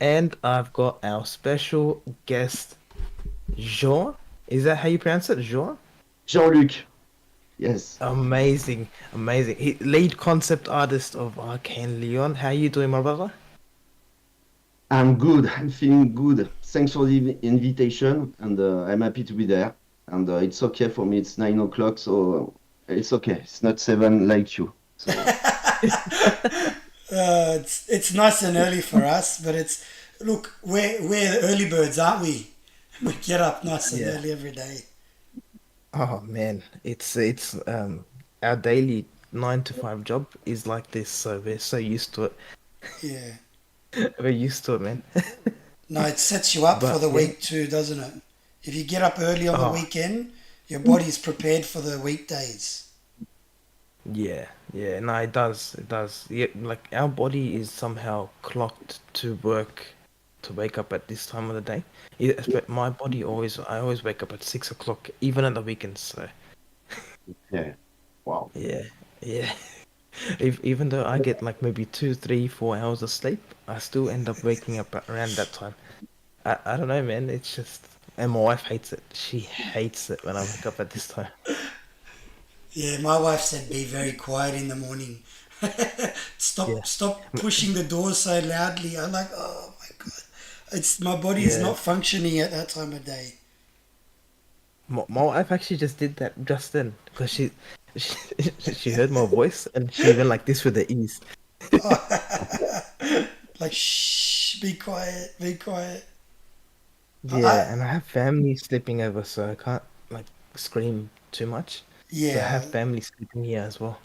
And I've got our special guest, Jean. Is that how you pronounce it? Jean? Jean-Luc, yes, Amazing, amazing. Lead concept artist of Arcane Leon. How you doing, my brother? I'm good. I'm feeling good. Thanks for the invitation, and I'm happy to be there. And it's okay for me. It's 9 o'clock, so it's okay. It's not seven like you. So It's nice and early for us, but it's look we're the early birds, aren't we? We get up nice and Yeah. early every day. Oh man, it's our daily 9 to 5 job is like this, so we're so used to it. Yeah. We're used to it, man. No, it sets you up for But the yeah. week too, doesn't it? If you get up early on the Oh, weekend, your body's prepared for the weekdays. yeah, yeah. No, it does. It does. Yeah, like our body is somehow clocked to work to wake up at this time of the day. My body I always wake up at 6 o'clock, even on the weekends. So yeah, wow. yeah, yeah. Even though I get like maybe 2, 3, 4 hours of sleep, I still end up waking up around that time. I don't know, man. It's just, and my wife hates it. She hates it when I wake up at this time. Yeah, my wife said be very quiet in the morning. Yeah, Stop pushing the door so loudly. I'm like, oh my god. It's my body is yeah. not functioning at that time of day. My wife actually just did that just then because she she heard my voice and she went like this with the ease. Like, shh, be quiet, be quiet. I, Yeah, and I have family sleeping over, so I can't like scream too much. So I yeah, have family sleeping here as well.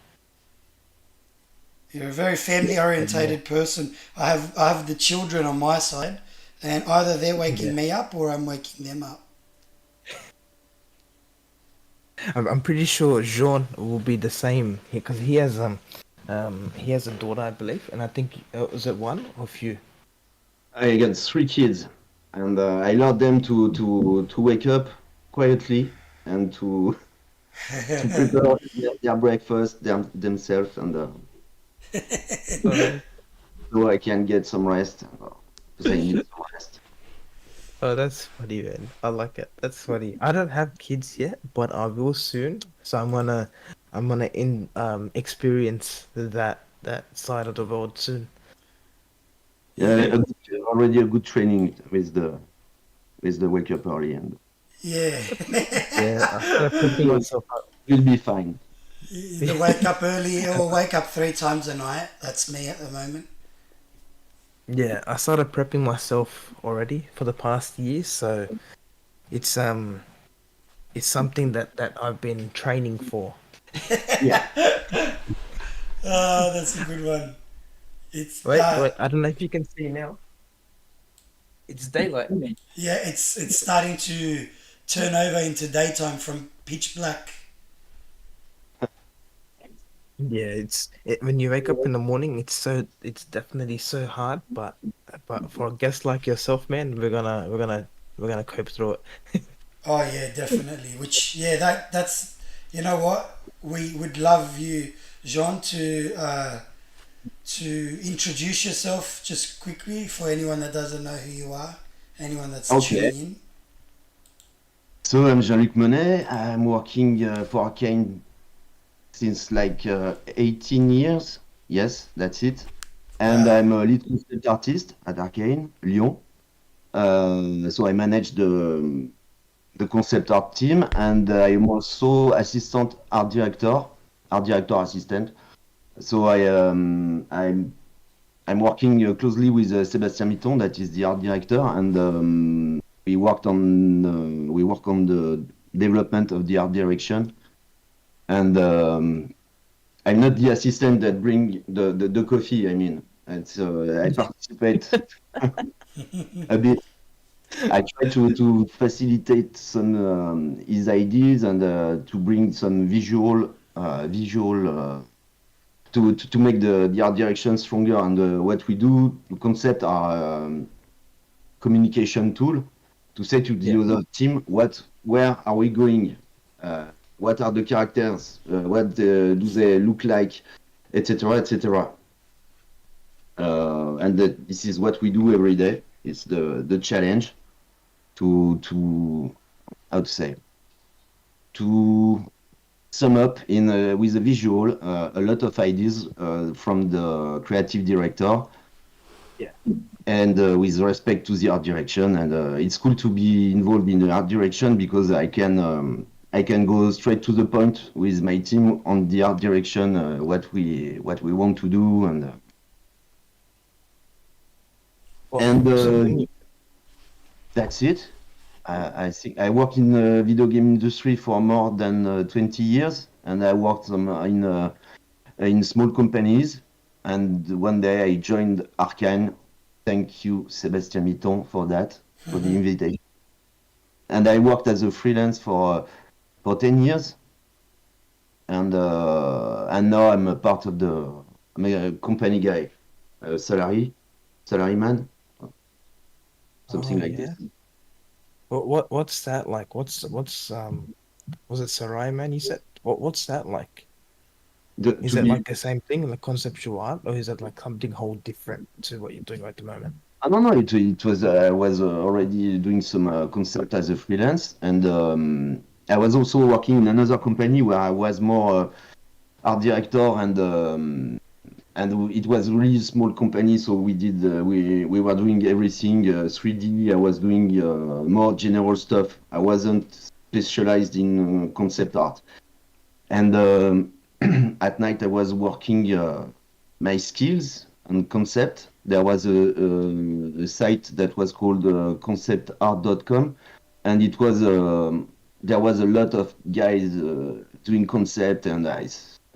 you're a very family But yeah, orientated person. I have the children on my side, and either they're waking yeah. me up or I'm waking them up. I'm pretty sure Jean will be the same because he has a daughter, I believe, and I think was it one or few? I got 3 kids, and I allowed them to wake up quietly and to prepare their breakfast themselves, and Oh, so I can get some rest because I need some rest. oh, that's funny, man. I like it. That's funny. I don't have kids yet, but I will soon. So I'm gonna experience that side of the world soon. Yeah, Yeah, already a good training with the wake up early, and yeah. Yeah, I started prepping you'll, myself up. you'll be fine. The wake up early or wake up three times a night. That's me at the moment. Yeah, I started prepping myself already for the past year, so it's it's something that I've been training for. Yeah. Oh, that's a good one. It's Wait, wait, I don't know if you can see now. It's daylight. yeah, it's starting to turn over into daytime from pitch black. Yeah, when you wake up in the morning, it's definitely so hard, but for a guest like yourself, man, we're gonna cope through it. Oh yeah, definitely. Which yeah, that's you know what we would love you, Jean, to introduce yourself just quickly for anyone that doesn't know who you are, anyone that's Okay. tuning in. So I'm Jean-Luc Monnet. I'm working for Arcane since like 18 years. Yes, that's it. And Wow. I'm a lead concept artist at Arcane, Lyon. So I manage the concept art team, and I'm also assistant art director assistant. So I'm working closely with Sébastien Mitton, that is the art director, and we work on the development of the art direction. And I'm not the assistant that bring the coffee. I mean, it's, I participate a bit. I try to facilitate some his ideas, and to bring some visual to make the art direction stronger. And what we do, the concept are communication tool to say to the Yeah, other team where are we going, what are the characters, what do they look like, etc., etc. and this is what we do every day. It's the challenge to how to say, to sum up in with a visual a lot of ideas from the creative director, Yeah. and with respect to the art direction. And it's cool to be involved in the art direction because I can go straight to the point with my team on the art direction, what we want to do, and So when you, that's it. I think I work in the video game industry for more than 20 years, and I worked in small companies. And one day I joined Arcane. Thank you, Sébastien Mitton, for that, for the invitation. And I worked as a freelance for 10 years, and now I'm a part of I'm a company guy, salaryman, oh something like yeah. this. What's that like? What's was it Sarai man you said? What's that like? Is To it be like the same thing, like conceptual art, or is it like something whole different to what you're doing at the moment? I don't know. It was I was already doing some concept as a freelance, and I was also working in another company where I was more art director, and it was really small company. So we did we were doing everything 3D. I was doing more general stuff. I wasn't specialized in concept art, and at night I was working my skills and concept. There was a site that was called conceptart.com, and it was there was a lot of guys doing concept, and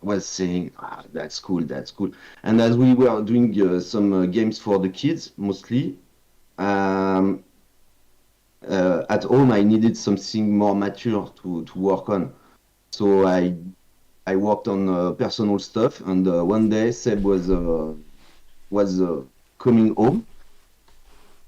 was saying, that's cool, that's cool. And as we were doing some games for the kids mostly, um, at home I needed something more mature to work on. So I worked on personal stuff, and one day Seb was coming home,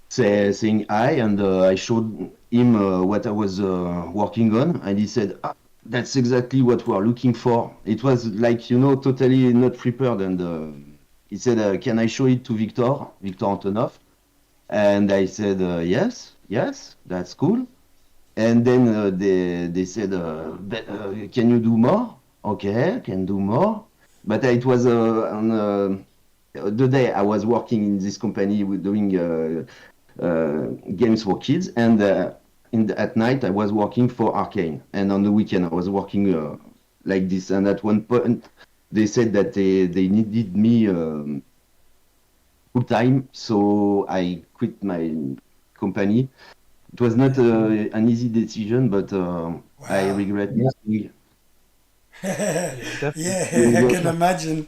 saying hi, and I showed him what I was working on, and he said, "That's exactly what we are looking for." It was like, totally not prepared, and he said, "Can I show it to Victor Antonov?" And I said, "Yes, yes, that's cool." And then they said, "Can you do more?" Okay, I can do more. But it was on the day I was working in this company with doing games for kids, and at night I was working for Arcane, and on the weekend I was working like this. And at one point they said that they needed me full time, so I quit my company. It was not an easy decision, but I Wow. regret nothing. Yeah, definitely. Yeah, I can imagine.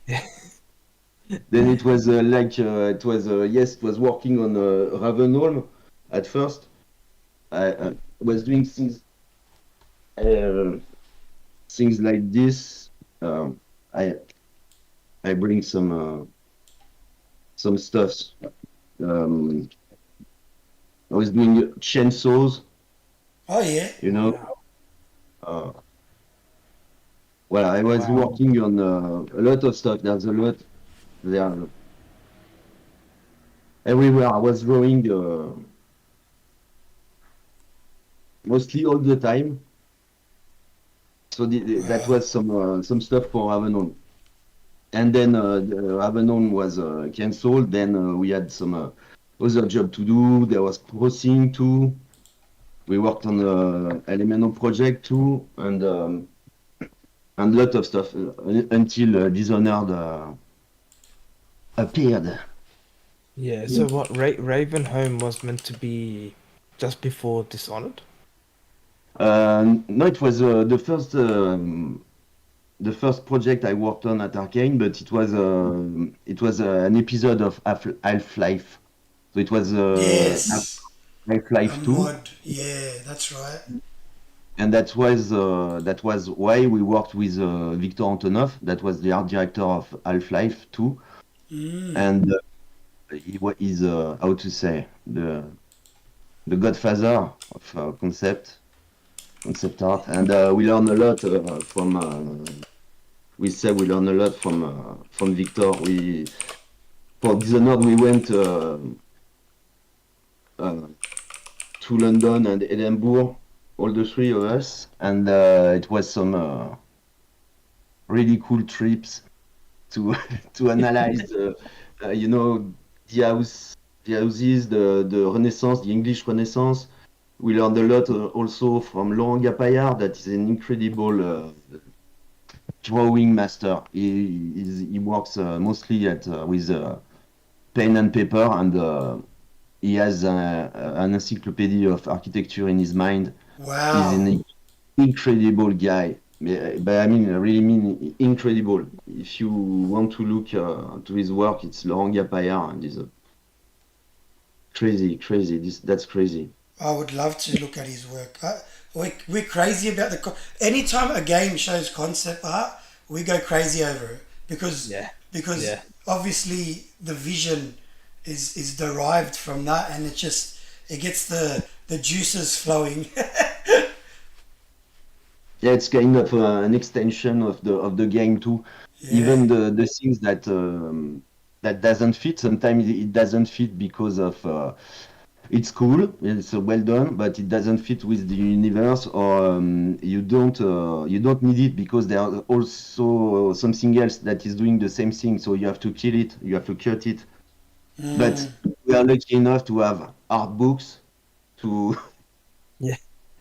Yeah. Then it was it was yes, it was working on Ravenholm at first. I was doing uh, things like this. Um, I I bring some stuffs. Um, I was doing chainsaws, Oh yeah. you know. Wow. Uh, well, I was Wow. working on a lot of stuff. There's a lot there everywhere. I was drawing mostly all the time. So that Wow. was some stuff for Ravenholm. And then the Ravenholm was cancelled. Then we had some other job to do. There was crossing too. We worked on the Elemental project too, and a lot of stuff until Dishonored appeared. Yeah. So what? Ravenholm was meant to be just before Dishonored. No, it was the first project I worked on at Arcane, but it was an episode of Half-Life. So it was Yes. A Half-Life 2, mod. Yeah, that's right. and that was why we worked with Victor Antonov. That was the art director of Half-Life 2, Mm. and he's how to say, the godfather of concept art, and we learn a lot from. We say we learn a lot from Victor. for Dishonored, we went uh, to London and Edinburgh, all the three of us, and it was some really cool trips to to analyze you know, the house, the houses, the Renaissance, the English Renaissance. We learned a lot also from Laurent Gapayard, that is an incredible drawing master. He works mostly with pen and paper, and he has an encyclopedia of architecture in his mind. He's Wow. an incredible guy. But I mean, I really mean incredible. If you want to look to his work, it's Laurent Gapayard, and he's crazy, crazy. That's crazy. I would love to look at his work. We're crazy about anytime a game shows concept art, we go crazy over it because Yeah, because yeah, obviously the vision is derived from that, and it gets the juices flowing. Yeah, it's kind of an extension of the game too. Yeah. Even the things that doesn't fit. Sometimes it doesn't fit because of it's cool, it's well done, but it doesn't fit with the universe, or you don't need it because there are also something else that is doing the same thing. So you have to kill it, you have to cut it. But Mm. we are lucky enough to have art books to yeah.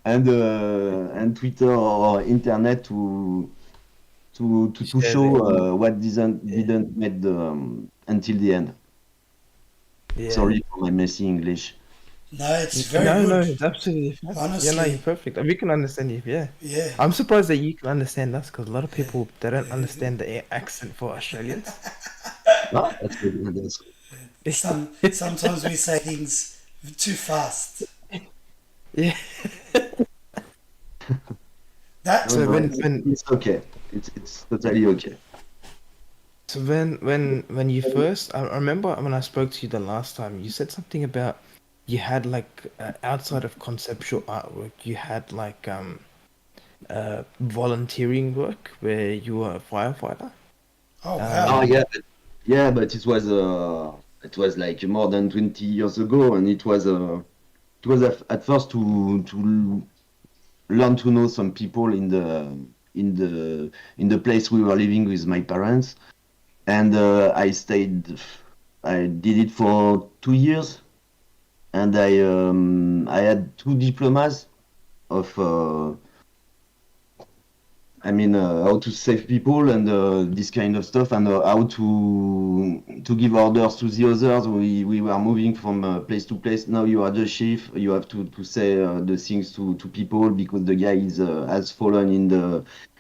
and Twitter or internet to Share show the what yeah, didn't make the until the end. yeah. Sorry for my messy English. No, it's very No, no, good. it's absolutely fine. Yeah, no, you're Honestly. perfect. We can understand you. Yeah, Yeah. I'm surprised that you can understand us because a lot of Yeah. people they don't understand the accent for Australians. Ah, that's good. That's Sometimes we say things too fast. Yeah. That no, So no, when when it's okay. It's totally okay. so when you first, I remember when I spoke to you the last time, you said something about you had like outside of conceptual artwork, you had like volunteering work where you were a firefighter. Oh Oh wow. Um, yeah, yeah, but it was like more than 20 years ago, and it was at first to learn to know some people in the in the place we were living with my parents, and I stayed. I did it for 2 years, and I had two diplomas of I mean, how to save people and this kind of stuff, and how to give orders to the others. We were moving from place to place. Now you are the chief. You have to say the things to people because the guy is has fallen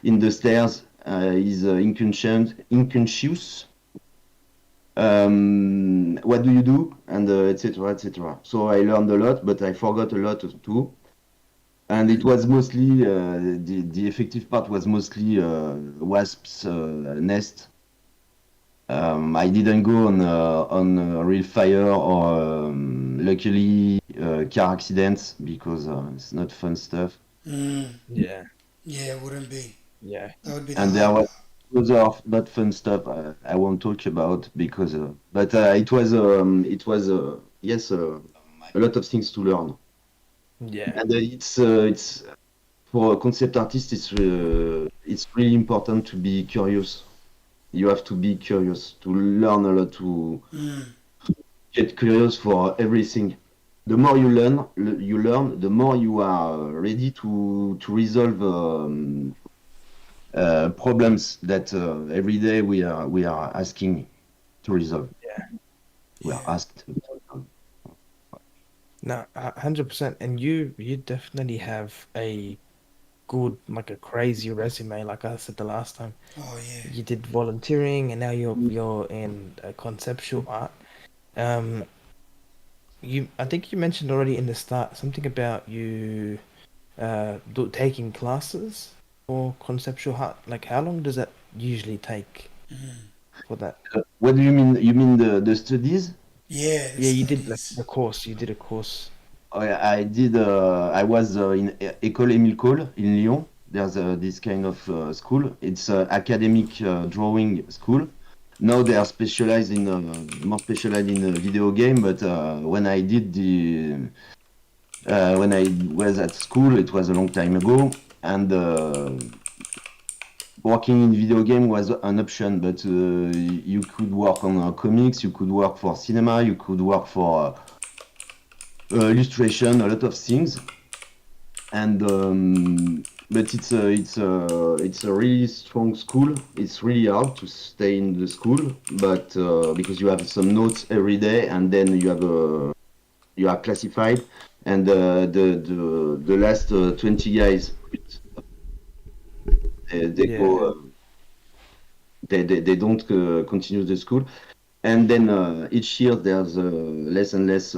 in the stairs. He's unconscious. What do you do? And etc. etc. So I learned a lot, but I forgot a lot too. And it was mostly the effective part was mostly wasps nest. I didn't go on real fire or luckily car accidents because it's not fun stuff. Mm. yeah, Yeah, it wouldn't be. yeah, That would be the And there hard was part. other not fun stuff I won't talk about because but it was yes a lot of things to learn. yeah, And it's for a concept artist, it's really important to be curious. You have to be curious to learn a lot, to Mm. get curious for everything. The more you learn, the more you are ready to resolve problems that every day we are asking to resolve. yeah. We are Yeah. asked to resolve. No, 100%. And you definitely have a good, like a crazy resume. Like I said the last time, Oh yeah. you did volunteering, and now you're in conceptual art. Um, I think you mentioned already in the start something about you taking classes for conceptual art. Like, how long does that usually take for that? What do you mean? You mean the studies? Yeah, the Yeah, you did like studies. the course. You did a course. I did. I was in École Émile Cole in Lyon. There's this kind of school. It's an academic drawing school, now they are specialized in more specialized in video game. But when I did when I was at school, it was a long time ago, and working in video game was an option. But you could work on comics, you could work for cinema, you could work for illustration, a lot of things. And but it's a really strong school. It's really hard to stay in the school, but because you have some notes every day, and then you are classified, and the last 20 guys they Yeah. go they don't continue the school, and then each year there's less and less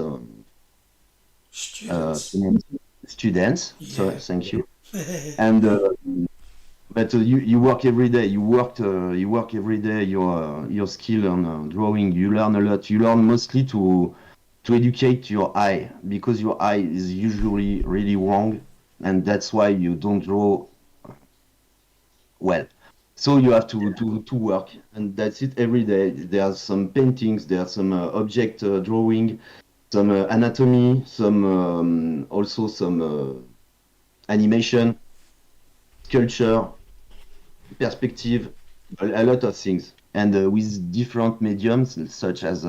Students. students. So Yeah. thank you. And but you work every day. You work every day. Your skill on drawing. You learn a lot. You learn mostly to educate your eye, because your eye is usually really wrong, and that's why you don't draw well. So you have to work, and that's it every day. There are some paintings. There are some object drawing, some anatomy, some also some animation, sculpture, perspective, a lot of things, and with different mediums such as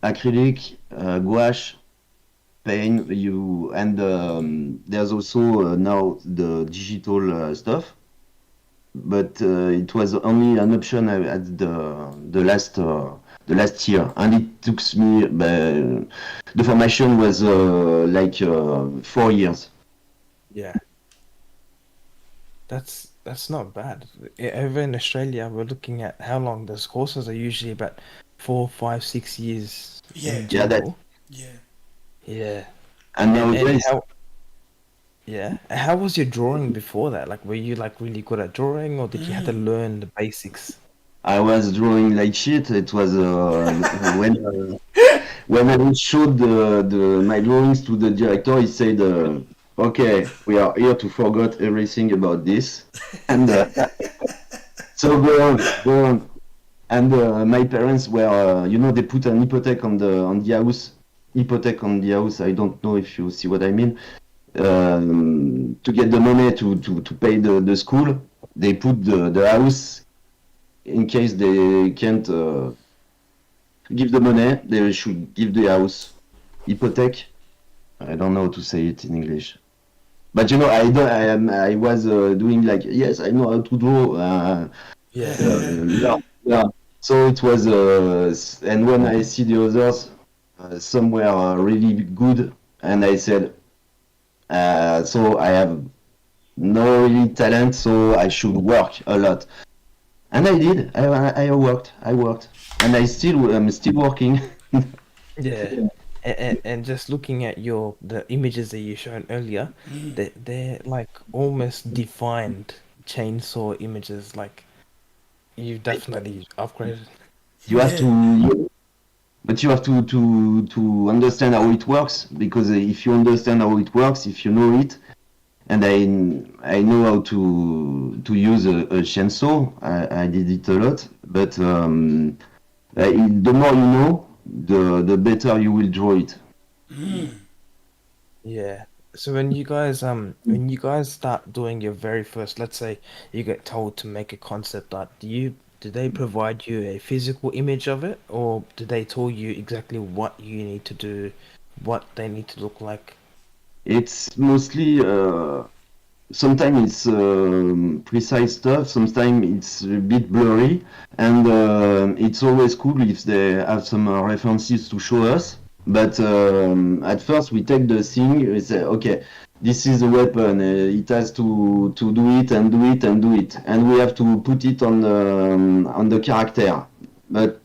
acrylic, gouache, paint. You and there's also now the digital stuff, but it was only an option at the last year, and it took me. The formation was like 4 years. Yeah. That's not bad. Over in Australia, we're looking at how long those courses are usually about 4, 5, 6 years Yeah. in Yeah, that general. Yeah. Yeah. and And nowadays how yeah. And how was your drawing before that? Like, were you like really good at drawing, or did you have to learn the basics? I was drawing like shit. It was when I showed my drawings to the director, he said, "Okay, we are here to forget everything about this, and so go on." And my parents were, they put an hypothec on the house. Hypothec on the house. I don't know if you see what I mean. To get the money to pay the school, they put the house in case they can't give the money. They should give the house. Hypothec. I don't know how to say it in English. But I don't, I was doing like, yes, I know how to draw. Yeah. Yeah, yeah. So it was, and when I see the others, some were really good, and I said, so I have no really talent, so I should work a lot. And I did. I worked, and I'm still working. Yeah. And just looking at the images that you shown earlier, they're like almost defined chainsaw images. Like, you definitely upgraded. You have Yeah. to, but you have to understand how it works, because if you understand how it works, if you know it, and I know how to use a chainsaw. I did it a lot, but the more you know, the better you will draw it. Yeah. So when you guys start doing your very first, let's say you get told to make a concept art, do they provide you a physical image of it, or do they tell you exactly what you need to do, what they need to look like? It's mostly sometimes it's precise stuff, sometimes it's a bit blurry, and it's always cool if they have some references to show us. But at first we take the thing, we say, okay, this is a weapon, it has to do it and do it and do it, and we have to put it on the character. But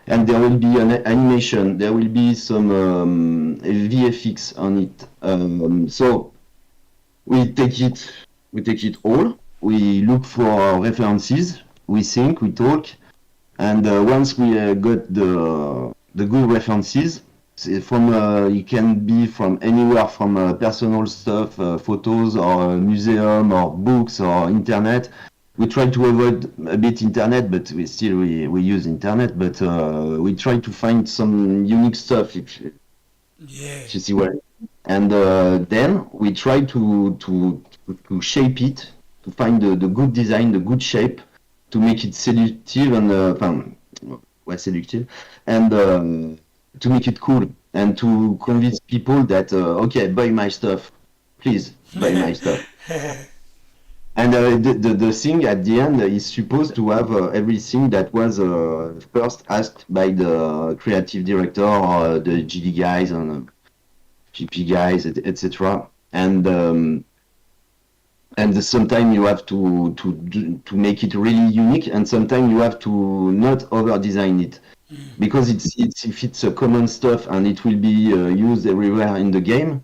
and there will be an animation, there will be some VFX on it. So we take it all. We look for references. We think, we talk, and once we got the good references, it can be from anywhere, from personal stuff, photos, or museum, or books, or internet. we try to avoid a bit internet, but we use internet, but we try to find some unique stuff. Yeah. You see what? And then we try to shape it, to find the good design, the good shape, to make it seductive and seductive, and to make it cool and to convince people that okay, buy my stuff, please buy my stuff. And the thing at the end is supposed to have everything that was first asked by the creative director or the GD guys and GP guys, etc. And sometimes you have to make it really unique, and sometimes you have to not over design it, because if it's a common stuff and it will be used everywhere in the game.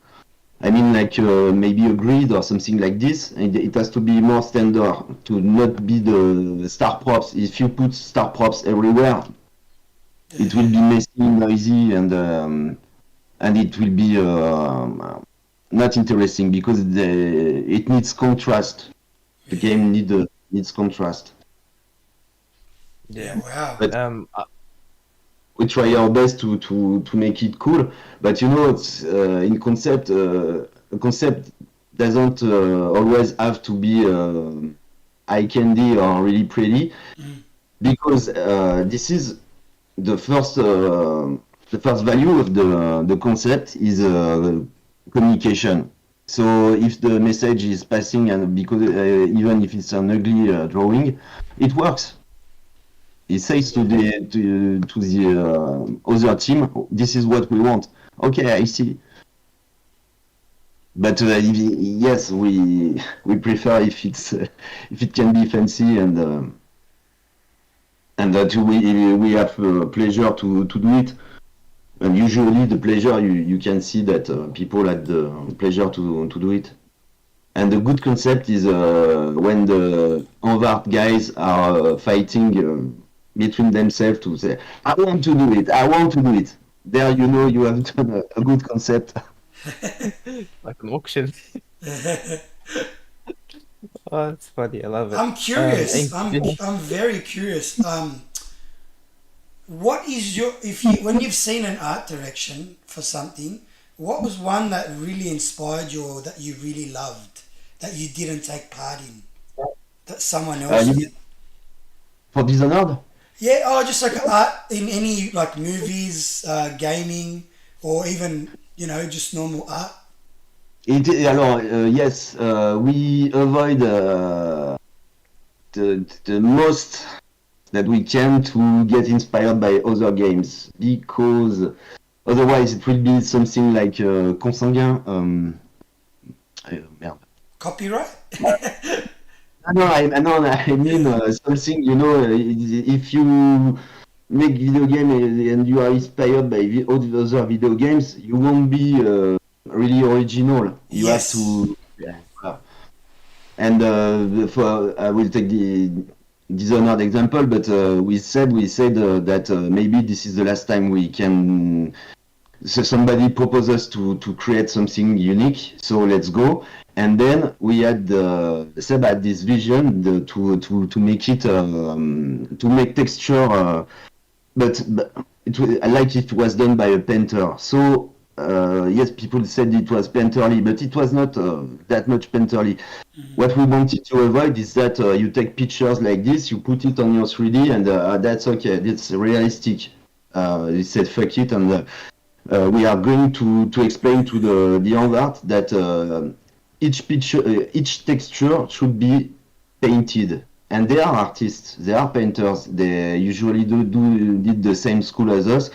I mean, like maybe a grid or something like this. It has to be more standard to not be the star props. If you put star props everywhere, it will be messy, noisy, and it will be not interesting, because it needs contrast. The game needs contrast. Yeah. Wow. But I- we try our best to make it cool, but you know, it's in concept. A concept doesn't always have to be eye candy or really pretty, because this is the first value of the concept is communication. So if the message is passing, and because even if it's an ugly drawing, it works. It says to the other team, this is what we want. Okay, I see. But yes, we prefer if it can be fancy, and that we have pleasure to do it. And usually the pleasure, you can see that people had the pleasure to do it. And the good concept is when the Envart guys are fighting between themselves to say, I want to do it, I want to do it. There, you know, you have done a good concept. like an auction. Oh, that's funny. I love it. I'm curious. Ink- I'm very curious. What is your when you've seen an art direction for something? What was one that really inspired you, or that you really loved, that you didn't take part in, that someone else You did? mean for Dishonored? Yeah, oh, just like art in any like movies, gaming, or even just normal art. Alors, yes, we avoid the most that we can to get inspired by other games, because otherwise it will be something like consanguin. Merde. Copyright? I mean something, you know, if you make video game and you are inspired by all the other video games, you won't be really original. You Yes. have to, yeah. And I will take the Dishonored example, but we said that maybe this is the last time we can. So somebody proposed us to create something unique, so let's go. And then we had Seb had this vision to make it to make texture, but I like it was done by a painter. So yes, people said it was painterly, but it was not that much painterly. What we wanted to avoid is that you take pictures like this, you put it on your 3D, and that's okay. It's realistic. You said fuck it, and we are going to explain to the Envart that each picture, each texture should be painted. And they are artists, they are painters. They usually did the same school as us.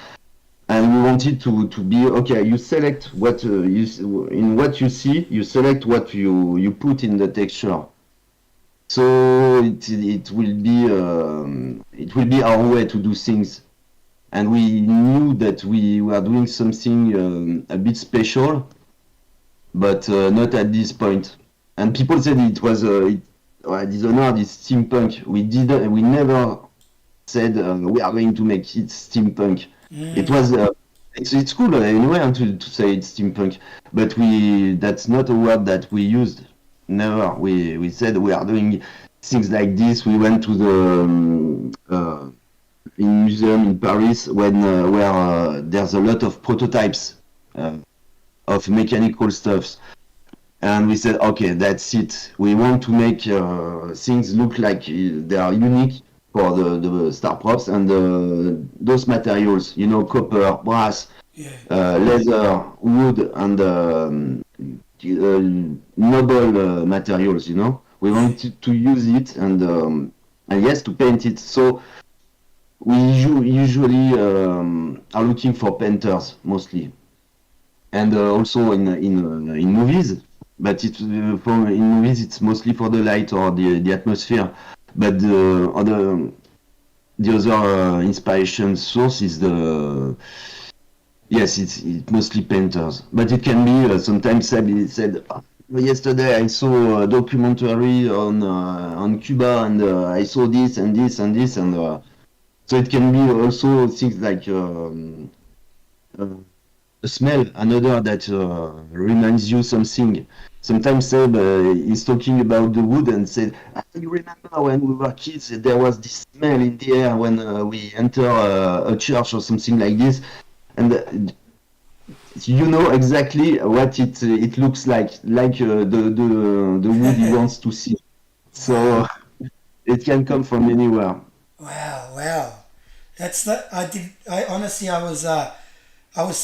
And we wanted to be okay. You select what in what you see. You select what you put in the texture. So it will be our way to do things. And we knew that we were doing something a bit special, but not at this point. And people said it was Dishonored is steampunk. We never said we are going to make it steampunk. It was it's cool anyway to say it's steampunk, but that's not a word that we used. Never. We said we are doing things like this. We went to the in museum in Paris where there's a lot of prototypes uh, of mechanical stuffs. And we said, okay, that's it. We want to make things look like they are unique for the star props and those materials, copper, brass, Yeah. leather, wood, and noble materials. We Yeah. wanted to use it and yes, to paint it. So we usually are looking for painters mostly, and also in movies. But in movies it's mostly for the light or the atmosphere. But the other inspiration source is the yes, it's mostly painters. But it can be sometimes said. Yesterday I saw a documentary on Cuba and I saw this and this and this and so it can be also things like uh, a smell, another that reminds you something. Sometimes Seb is talking about the wood and said, "You remember when we were kids, there was this smell in the air when we enter a church or something like this," and you know exactly what it looks like the wood he wants to see. So Wow. it can come from anywhere. Wow. Wow. That's that. I did. I honestly, I was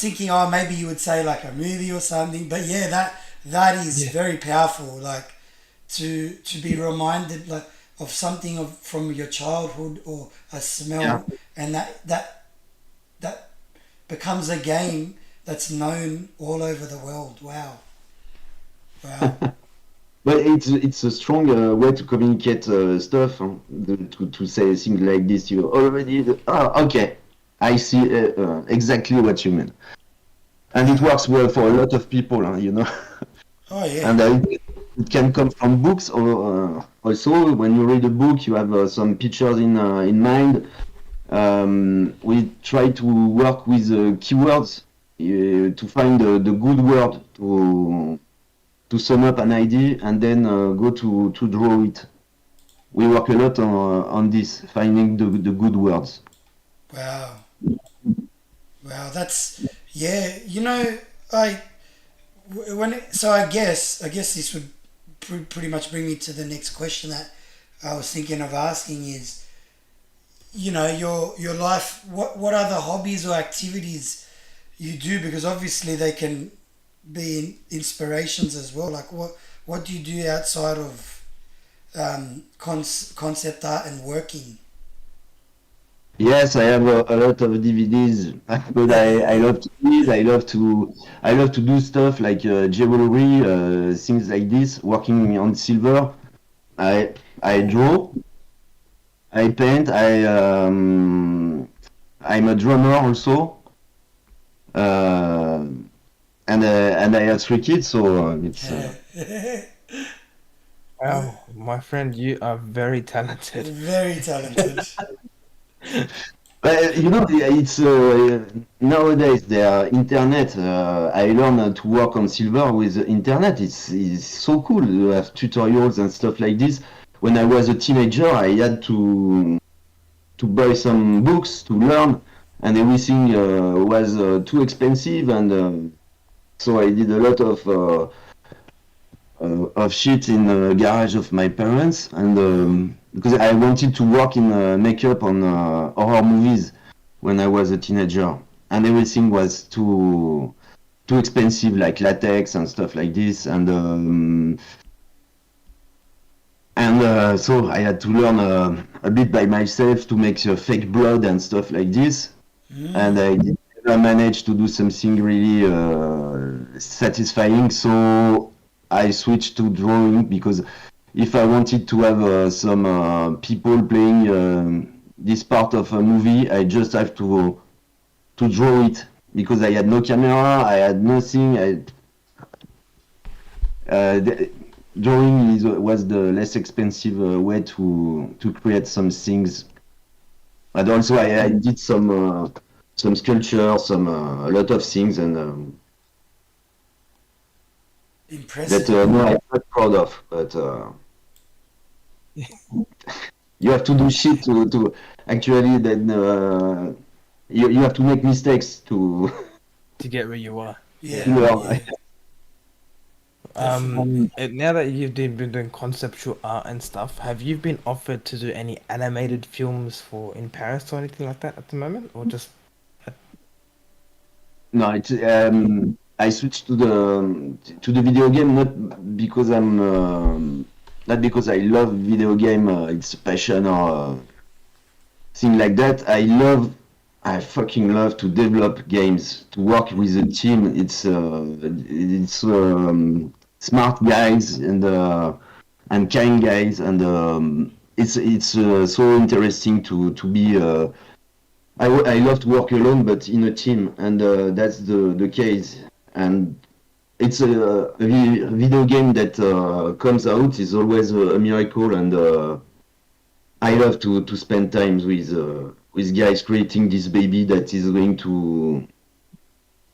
thinking, oh, maybe you would say like a movie or something. But yeah, that is Yeah. very powerful. Like to be reminded like of something from your childhood or a Yeah. smell, and that becomes a game that's known all over the world. Wow. Wow. But it's a strong way to communicate stuff. To say things like this, you already okay. I see exactly what you mean, and it Wow. works well for a lot of people, Oh yeah. and it can come from books or also when you read a book, you have some pictures in mind. We try to work with keywords to find the good word to sum up an idea and then go to draw it. We work a lot on this, finding the good words. Wow. Wow. That's yeah. You know, I so I guess this would pretty much bring me to the next question that I was thinking of asking is, your life. What other hobbies or activities you do? Because obviously they can be inspirations as well. Like what do you do outside of concept art and working? Yes, I have a lot of DVDs, but I love to read. I love to do stuff like jewelry, things like this. Working on silver, I draw, I paint. I'm a drummer also. Uh, and I have 3 kids, so it's Wow, my friend, you are very talented. Very talented. it's nowadays the internet. I learned to work on silver with the internet. It's so cool. You have tutorials and stuff like this. When I was a teenager, I had to buy some books to learn, and everything was too expensive, and so I did a lot of shit in the garage of my parents, and because I wanted to work in makeup on horror movies when I was a teenager, and everything was too expensive, like latex and stuff like this, and so I had to learn a bit by myself to make fake blood and stuff like this, and I did never manage to do something really satisfying. So I switched to drawing because if I wanted to have some people playing this part of a movie, I just have to draw it because I had no camera, I had nothing. The, drawing was the less expensive way to create some things. And also I did some sculpture, a lot of things, and that Impressive. no, I'm not proud of, but You have to do shit to actually then you have to make mistakes to To get where you are. Yeah, Yeah. learn. yeah, definitely. Now that you've been doing conceptual art and stuff, have you been offered to do any animated films for in Paris or anything like that at the moment, or just No, it's I switched to the video game not because I'm not because I love video game. It's a passion or thing like that. I fucking love to develop games, to work with a team. It's smart guys and kind guys, and it's so interesting to be. I love to work alone, but in a team, and that's the case. And it's a video game that comes out is always a miracle, and I love to spend time with guys creating this baby that is going to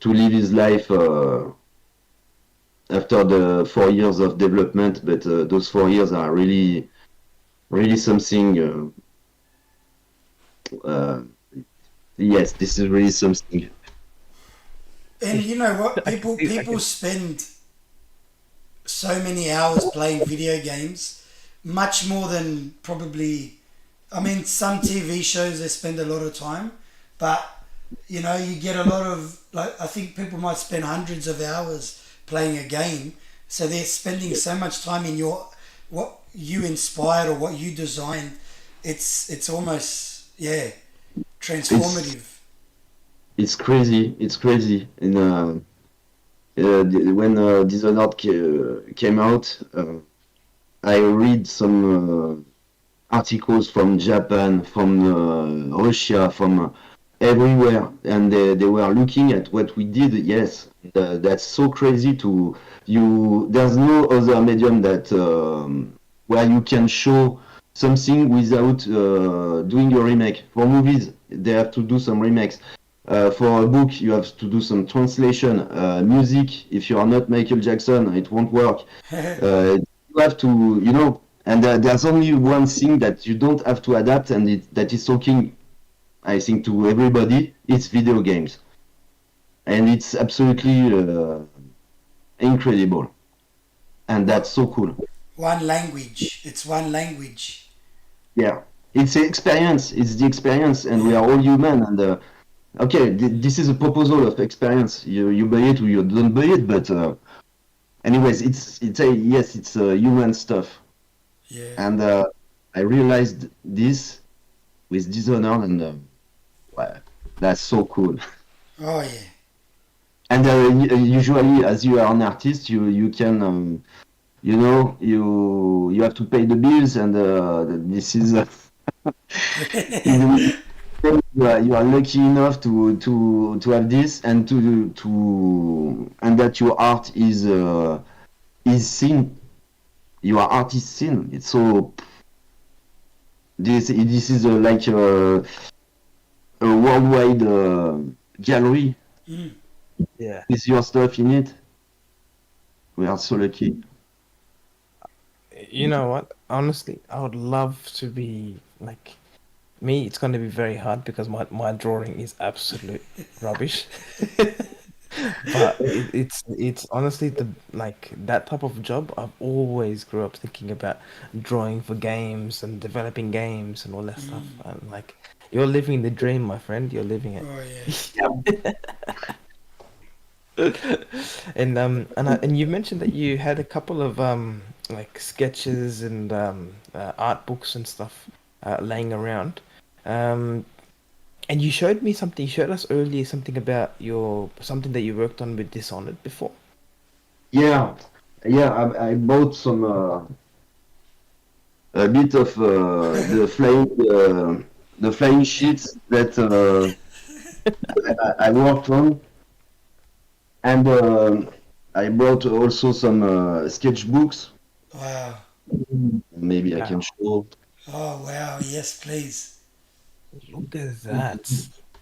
live his life after the 4 years of development. But those 4 years are really something. Yes, this is really something. And you know what? I can People see, I people can, spend so many hours playing video games, much more than probably. I mean, some TV shows they spend a lot of time, but you know, you get a lot of like. I think people might spend hundreds of hours playing a game, so they're spending so much time in your what you inspired or what you designed. It's almost yeah It's transformative. it's crazy. It's crazy. And when Dishonored came out, I read some articles from Japan, from Russia, from everywhere, and they were looking at what we did. Yes, that's so crazy to you. There's no other medium that where you can show something without doing a remake. For movies, they have to do some remakes. For a book, you have to do some translation. Music, if you are not Michael Jackson, it won't work. You have to, and there's only one thing that you don't have to adapt, and that is talking, I think, to everybody. It's video games, and it's absolutely incredible, and that's What so cool. one language? It's one language. Yeah, it's the experience. It's the experience, and we Yeah, are all human. And okay, this is a proposal of experience. You buy it or you don't buy it, but anyways, it's a yes, it's human stuff. yeah. And I realized this with Dishonored, and wow, that's so cool. Oh yeah. And usually, as you are an artist, you can you have to pay the bills, and this is you you are lucky enough to have this, and and that your art is seen. Your art is seen. It's so this is like a worldwide gallery Mm. yeah. with your stuff in it. We are so lucky. You know what? Honestly, I would love to be like me. It's going to be very hard because my drawing is absolute rubbish. But it's honestly the like that type of job. I've always grew up thinking about drawing for games and developing games and all that stuff. And like you're living the dream, my friend. You're living it. Oh yeah. And you mentioned that you had a couple of like sketches and art books and stuff laying around. Um, and you showed me something. You showed us earlier something about your something that you worked on with Dishonored before. Yeah, yeah. I bought some a bit of the flying sheets that I worked on, and I brought also some sketchbooks. Wow. Maybe I can Wow, show Oh wow. Yes, please. look at that.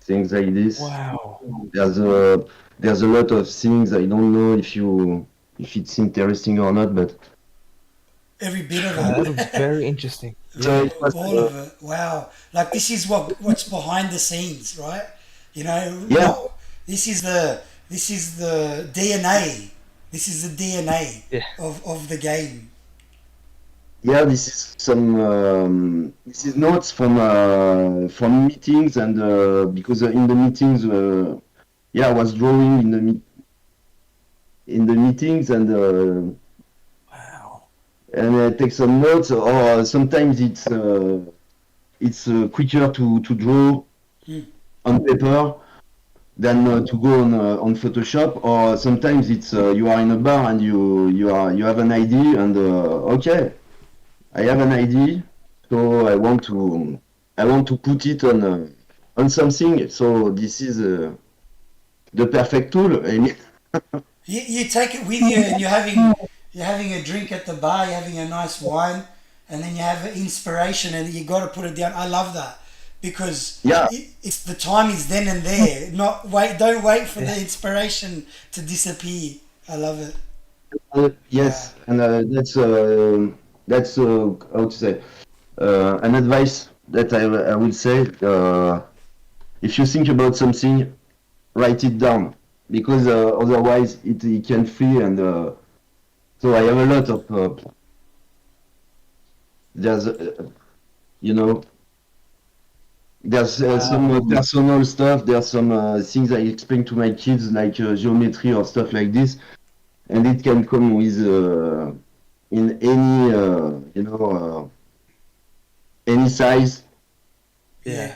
things like this. Wow. There's a there's a lot of things I don't know if it's interesting or not, but Every bit of That it. looks very interesting. So Yeah. it was, All of it. Wow. Like this is what's behind the scenes, right? You know, yeah, not this is the DNA. This is the DNA Yeah. of the game. yeah. This is some. This is notes from meetings and because in the meetings, yeah, I was drawing in the meetings Wow. and I take some notes. Or sometimes it's quicker to draw Hmm. on paper than to go on Photoshop. Or sometimes it's you are in a bar and you have an idea and okay, I have an idea, so I want to put it on something. So this is the perfect tool. I mean, You take it with you, and you're having a drink at the bar, you're having a nice wine, and then you have an inspiration, and you got to put it down. I love that because yeah, it's the time is then and there. Not wait. Don't wait for Yeah. the inspiration to disappear. I love it. Wow. yes, and that's how to say an advice that I will say. If you think about something, write it down because otherwise it can free and so I have a lot of there's you know there's some Wow. personal stuff. There's some things I explain to my kids like geometry or stuff like this, and it can come with in any any size, Yeah. Yeah.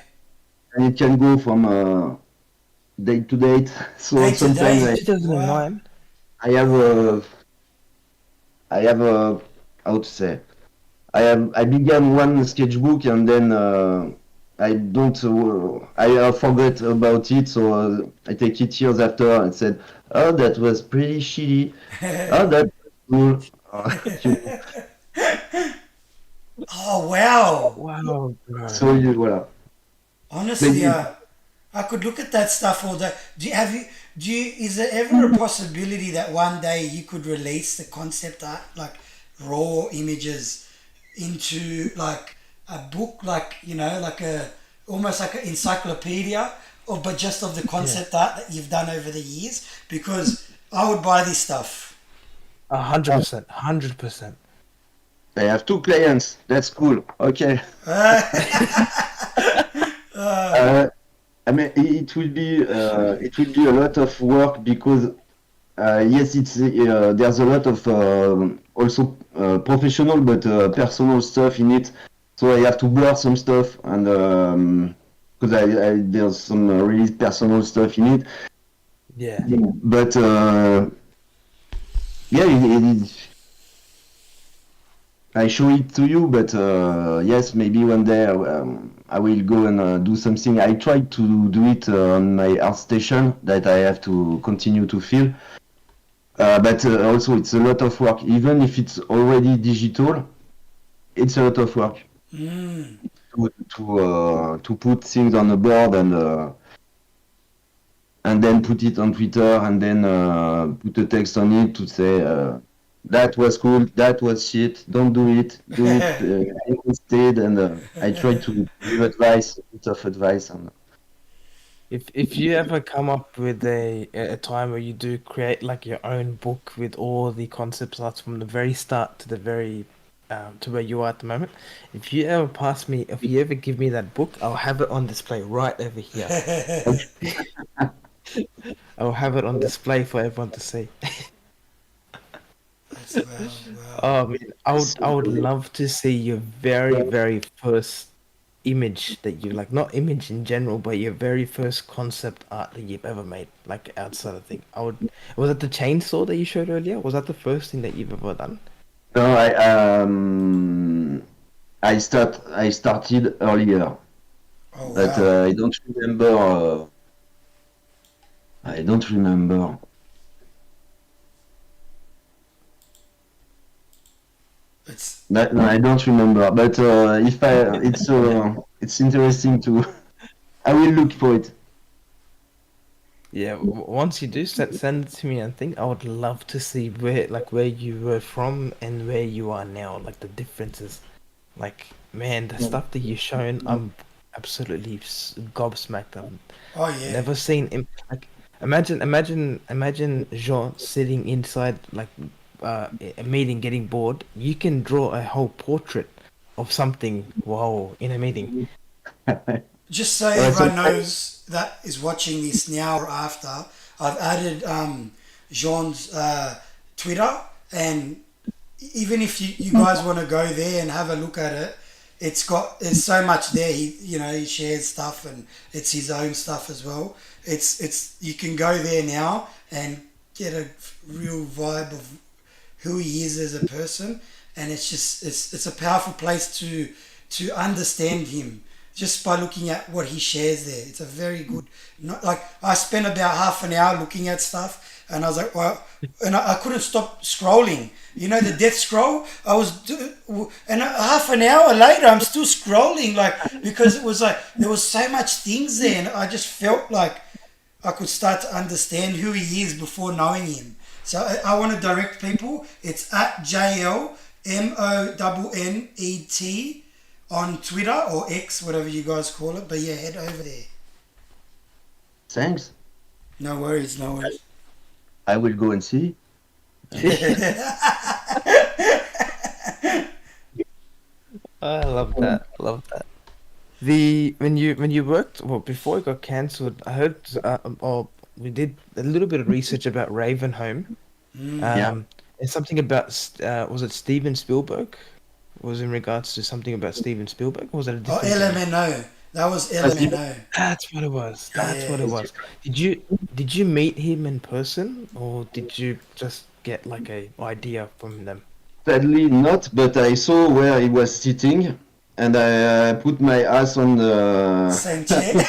and it can go from date to date. So Day to sometimes day. Wow. 2009. I have a I have a how to say I began one sketchbook and then I don't I forgot about it, so I take it years after and said, "Oh, that was pretty shitty. Oh, that was cool." You- Oh wow. Wow, bro. so you voilà. Honestly, Maybe I could look at that stuff all day. Do you, is there ever a possibility that one day you could release the concept art, like raw images, into like a book, like, you know, like a, almost like an encyclopedia, or but just of the Yeah. concept art that you've done over the years? Because I would buy this stuff. 100%. 100%. I have two clients. That's cool. Okay. Uh, I mean, it will be a lot of work because yes, it's there's a lot of also professional but personal stuff in it. So I have to blur some stuff and because I there's some really personal stuff in it. Yeah. But yeah, I show it to you. But yes, maybe one day I will go and do something. I tried to do it on my art station that I have to continue to fill. But also it's a lot of work. Even if it's already digital, it's a lot of work Mm. to put things on a board and then put it on Twitter and then put a text on it to say that was cool, that was shit, don't do it instead. And I try to give advice, a bit of advice. And If you ever come up with a time where you do create like your own book with all the concept arts from the very start to the very to where you are at the moment, if you ever give me that book, I'll have it on display right over here. I'll have it on display for everyone to see. That's wow, wow. Oh man, I would love to see your very, very first image that you like, not image in general, but your very first concept art that you've ever made, like outside of thing. Was it the chainsaw that you showed earlier? Was that the first thing that you've ever done? no, I started earlier, Oh but wow. I don't remember. I don't remember. It's No, I don't remember. But if it's interesting to. I will look for it. Yeah, once you do send it to me, I think I would love to see where you were from and where you are now, like the differences. Like, man, the stuff that you're showing, I'm absolutely gobsmacked. I've Oh yeah. never seen him. Like, imagine Jean sitting inside like a meeting, getting bored. You can draw a whole portrait of something. Wow, in a meeting. Just so Well, everyone sometimes, knows that is watching this now or after, I've added Jean's Twitter, and even if you guys want to go there and have a look at it, there's so much there. He shares stuff, and it's his own stuff as well. It's you can go there now and get a real vibe of who he is as a person, and it's a powerful place to understand him just by looking at what he shares there. It's a very good. Not like I spent about half an hour looking at stuff, and I was like, well, and I couldn't stop scrolling. You know the death scroll. And half an hour later, I'm still scrolling, like because it was like there was so much things there, and I just felt like I could start to understand who he is before knowing him. So I want to direct people. It's at JLMONNET on Twitter or X, whatever you guys call it. But yeah, head over there. thanks. No worries, no worries. I will go and see. I love that. Love that. The when you worked well before it got cancelled, I heard or we did a little bit of research about Ravenholm. Yeah. And something about was it Steven Spielberg? Was in regards to something about Steven Spielberg, or was it a Oh, different thing? LMNO. That was That's it. LMNO. That's what it was. That's what Yeah. it was. Did you meet him in person, or did you just get like a idea from them? Sadly not, but I saw where he was sitting, and I put my ass on the Same chair.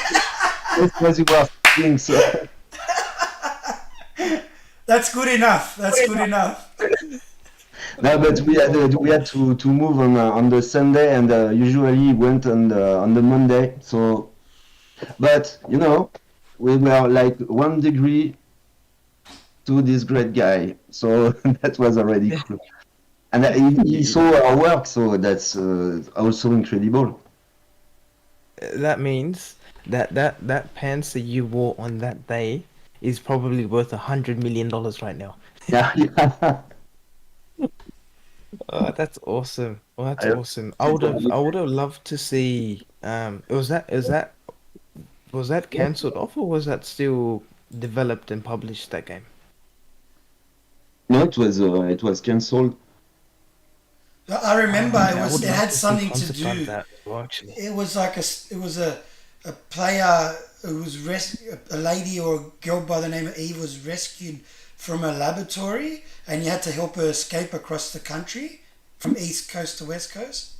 place where he was sitting. So That's good enough. That's good enough. no, but we had to move on the Sunday, and usually went on the Monday. So, but we were like 1 degree to this great guy, so that was already cool. And he saw our work, so that's also incredible. That means that pants that you wore on that day is probably worth $100 million right now. Yeah, yeah. Oh, that's awesome. Well, that's I, awesome. I would have loved to see. Was that cancelled off or was that still developed and published that game? no, it was cancelled. I remember Man, I would it love had to see something to concept art of do. that as well, actually. It was like it was a player who was a lady or a girl by the name of Eve was rescued from a laboratory, and you had to help her escape across the country from east coast to west coast.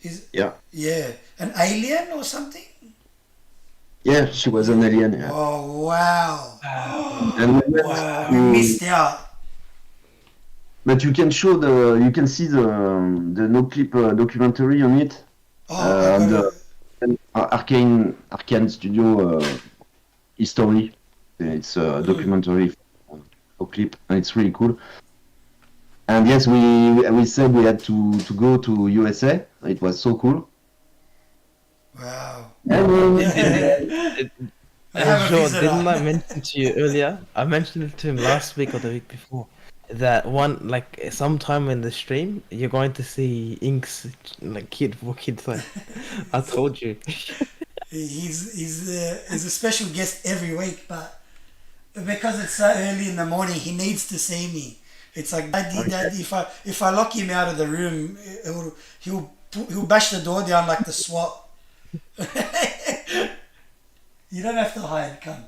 Is Yeah, Yeah, an alien or something? yeah, she was an alien. Yeah, Oh wow. Wow. and we went Wow, we to, missed out. but you can see the no clip documentary on it Oh, I on gotta. the Arcane Studio history. It's a documentary no clip, and it's really cool. And yes, we said we had to go to USA. It was so cool. Wow. And Did, I have a Sure, didn't I visitor. mention to you earlier? I mentioned it to him last week or the week before that sometime in the stream you're going to see Ink's like kid for kids. Like I told you. He's a special guest every week, but because it's so early in the morning, he needs to see me. It's like daddy, daddy. If I lock him out of the room, he'll bash the door down like the SWAT. You don't have to hide. Come.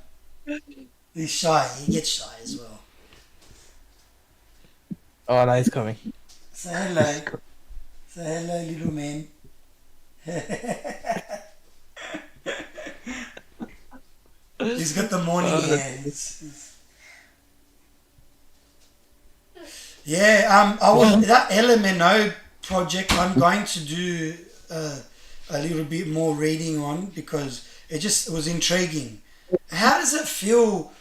He's shy. He gets shy as well. Oh, no, he's coming. Say hello. Say hello, little man. He's got the morning hair. Yeah, I was that LMNO project. I'm going to do a little bit more reading on because it was intriguing. How does it feel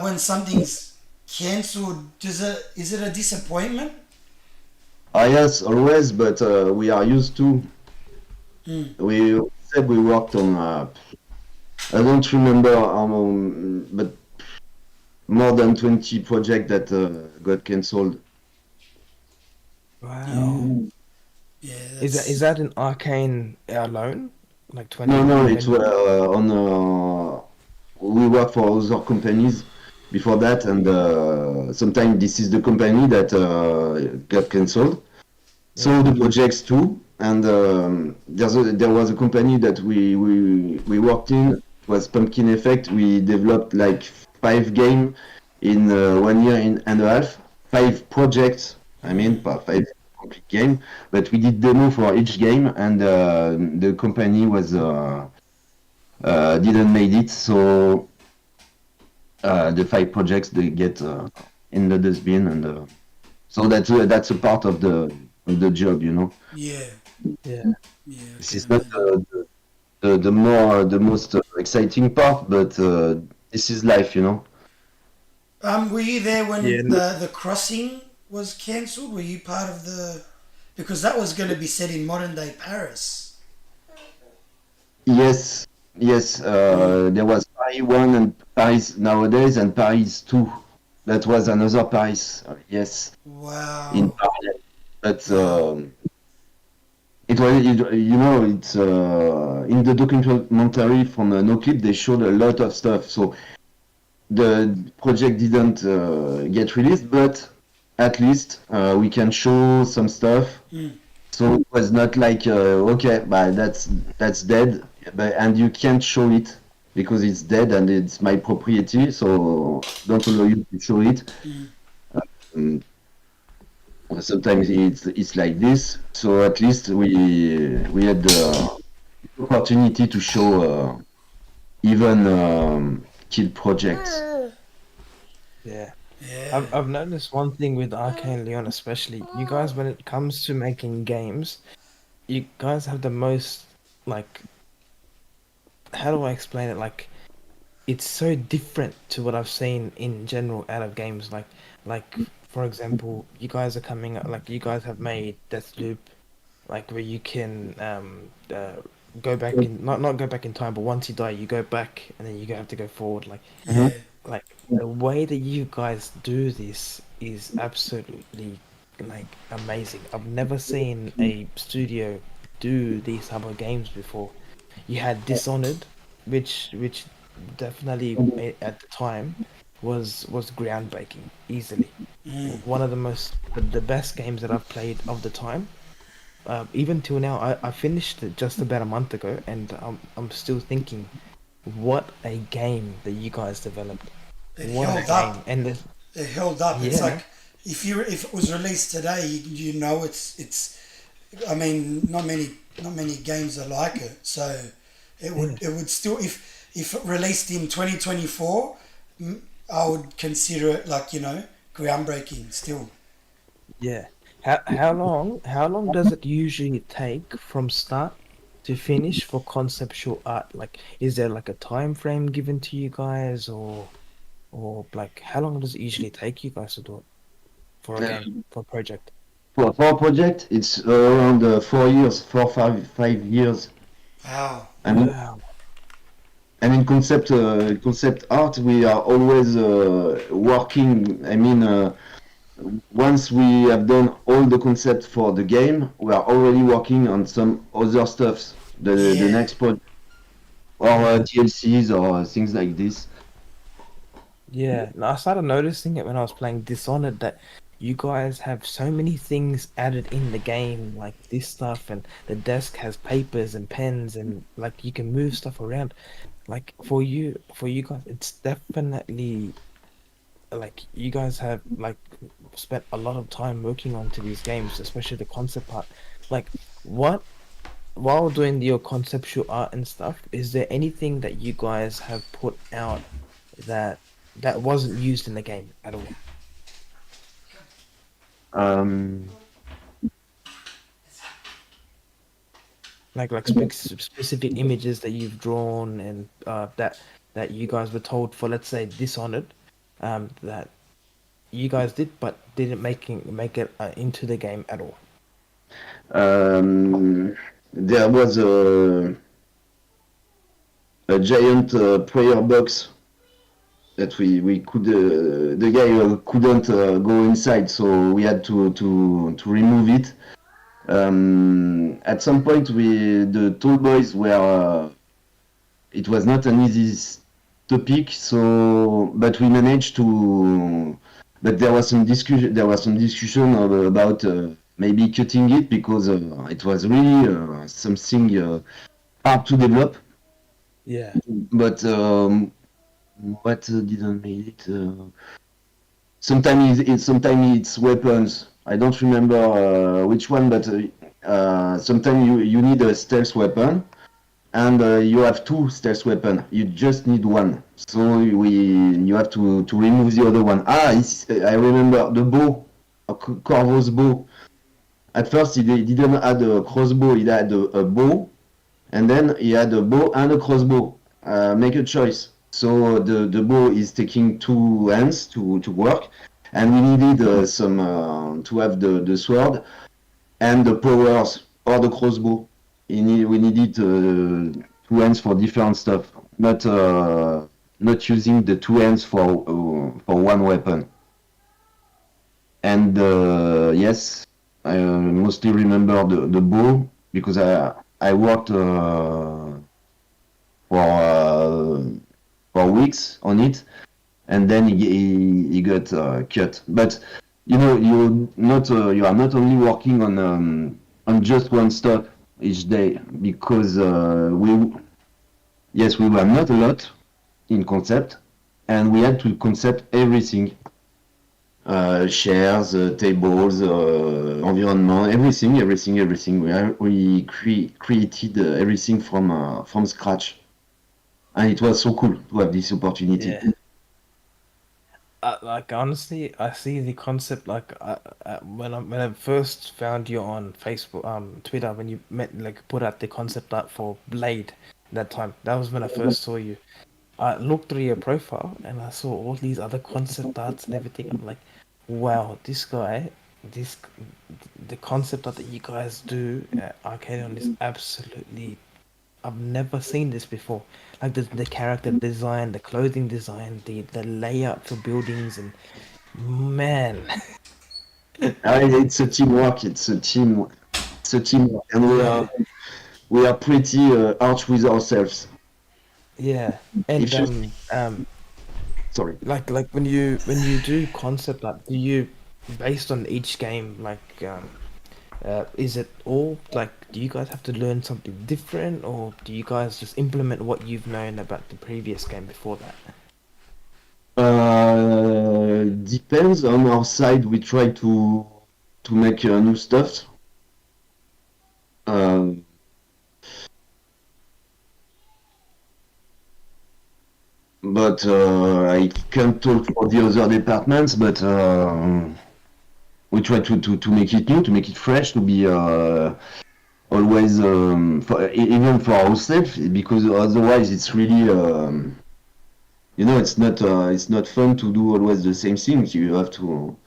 When something's cancelled, is it a disappointment? Yes, always, but we are used to. Mm. We said we worked on. I don't remember, but more than 20 projects that got cancelled. Yeah, Wow. yeah, Is that's that an Arcane alone? Like No, 20, no, it 20? was on. We work for other companies before that, and sometimes this is the company that got cancelled. Yeah. So the projects too, and there was a company that we worked in. It was Pumpkin Effect. We developed like 5 games in 1 year and a half. 5 projects. I mean, mm, pas 5 complete games, but we did demo for each game, and the company was didn't made it. So the 5 projects they get in the dustbin, and so that's a part of the job, you know. yeah, Yeah. yeah. I This can is not imagine. the most exciting part, but this is life, you know. Were you there Yeah. when the crossing was cancelled? Were you part of the? Because that was going to be set in modern day Paris. Yes, yes. Mm. There was Paris 1 and Paris nowadays, and Paris 2. That was another Paris. Yes, in Wow, parallel. But wow. it was, you know, it's in the documentary from No Clip. They showed a lot of stuff. So the project didn't get released, but at least we can show some stuff. Mm. So it was not like okay, but that's dead, but and you can't show it because it's dead and it's my property, so don't allow you to show it. Mm. Um, Sometimes it's like this. So at least we had the opportunity to show even killed projects. Yeah. Yeah, I've noticed one thing with Arcane Leon especially. You guys, when it comes to making games, you guys have the most like how do I explain it? Like it's so different to what I've seen in general out of games. Like for example, you guys are coming up like you guys have made Deathloop, like where you can go back in not go back in time, but once you die, you go back and then have to go forward. yeah. Like the way that you guys do this is absolutely like amazing. I've never seen a studio do these type of games before. You had Dishonored, which definitely at the time was groundbreaking easily. Mm. One of the best games that I've played of the time. Even till now, I finished it just about a month ago, and I'm still thinking, what a game that you guys developed. It What a held game. up. And It held up. It's yeah, like if it was released today, you know it's. I mean, not many games are like it. So yeah, it would still if it released in 2024, I would consider it like groundbreaking still. yeah. How long does it usually take from start to finish for conceptual art? Like, is there like a time frame given to you guys, or like how long does it usually take you guys to do it for a game, for a project? For a project, it's around 4 years, 5 years. Wow. I mean, Wow. and in concept art, we are always working. I mean, once we have done all the concept for the game, we are already working on some other stuffs. The Yeah. next project or Yeah. DLCs or things like this. Yeah, no, I started noticing it when I was playing Dishonored that you guys have so many things added in the game, like this stuff, and the desk has papers and pens, and like you can move stuff around. Like for you guys, it's definitely like you guys have like spent a lot of time working onto these games, especially the concept part. Like, what while doing your conceptual art and stuff, is there anything that you guys have put out that wasn't used in the game at all? Um, Like specific images that you've drawn and that. that you guys were told for, let's say, Dishonored, that you guys did, but didn't make it into the game at all? There was a giant prayer box that we could the guy couldn't go inside, so we had to remove it. At some point, the tall boys were. It was not an easy topic, so but we managed to. But there was some discussion. There was some discussion about maybe cutting it because it was really something hard to develop. Yeah. But what didn't make it? Sometimes it's weapons. I don't remember which one, but sometimes you need a stealth weapon, and you have two stealth weapons. You just need one, so you have to remove the other one. I remember the bow, Corvo's bow. At first, he didn't add a crossbow. He had a bow, and then he had a bow and a crossbow. Make a choice. So the bow is taking two hands to work, and we needed some to have the sword and the powers or the crossbow. We needed two hands for different stuff, not using the two hands for one weapon. And yes, I mostly remember the bow because I worked for weeks on it, and then he got cut. But you know, you are not only working on just one stuff each day because we were not a lot in concept, and we had to concept everything. Shares, tables, environment, everything. We created everything from scratch, and it was so cool to have this opportunity. Yeah. Like honestly, I see the concept. Like when I first found you on Facebook, Twitter, when you put out the concept art for Blade that time. That was when I first saw you. I looked through your profile and I saw all these other concept arts and everything. I'm like, wow, this guy, this the concept art that you guys do at Arcadion is absolutely. I've never seen this before. Like the character design, the clothing design, the layout for buildings, and man, It's a teamwork. It's a teamwork, and yeah, we are pretty harsh with ourselves. yeah. If And you sorry. like when you do concept art, do you based on each game is it all like, do you guys have to learn something different, or do you guys just implement what you've known about the previous game before that? Depends on our side. We try to make new stuff. Um, but I can't talk for the other departments. But we try to make it new, to make it fresh, to be always even for ourselves, because otherwise it's really it's not fun to do always the same things. You have to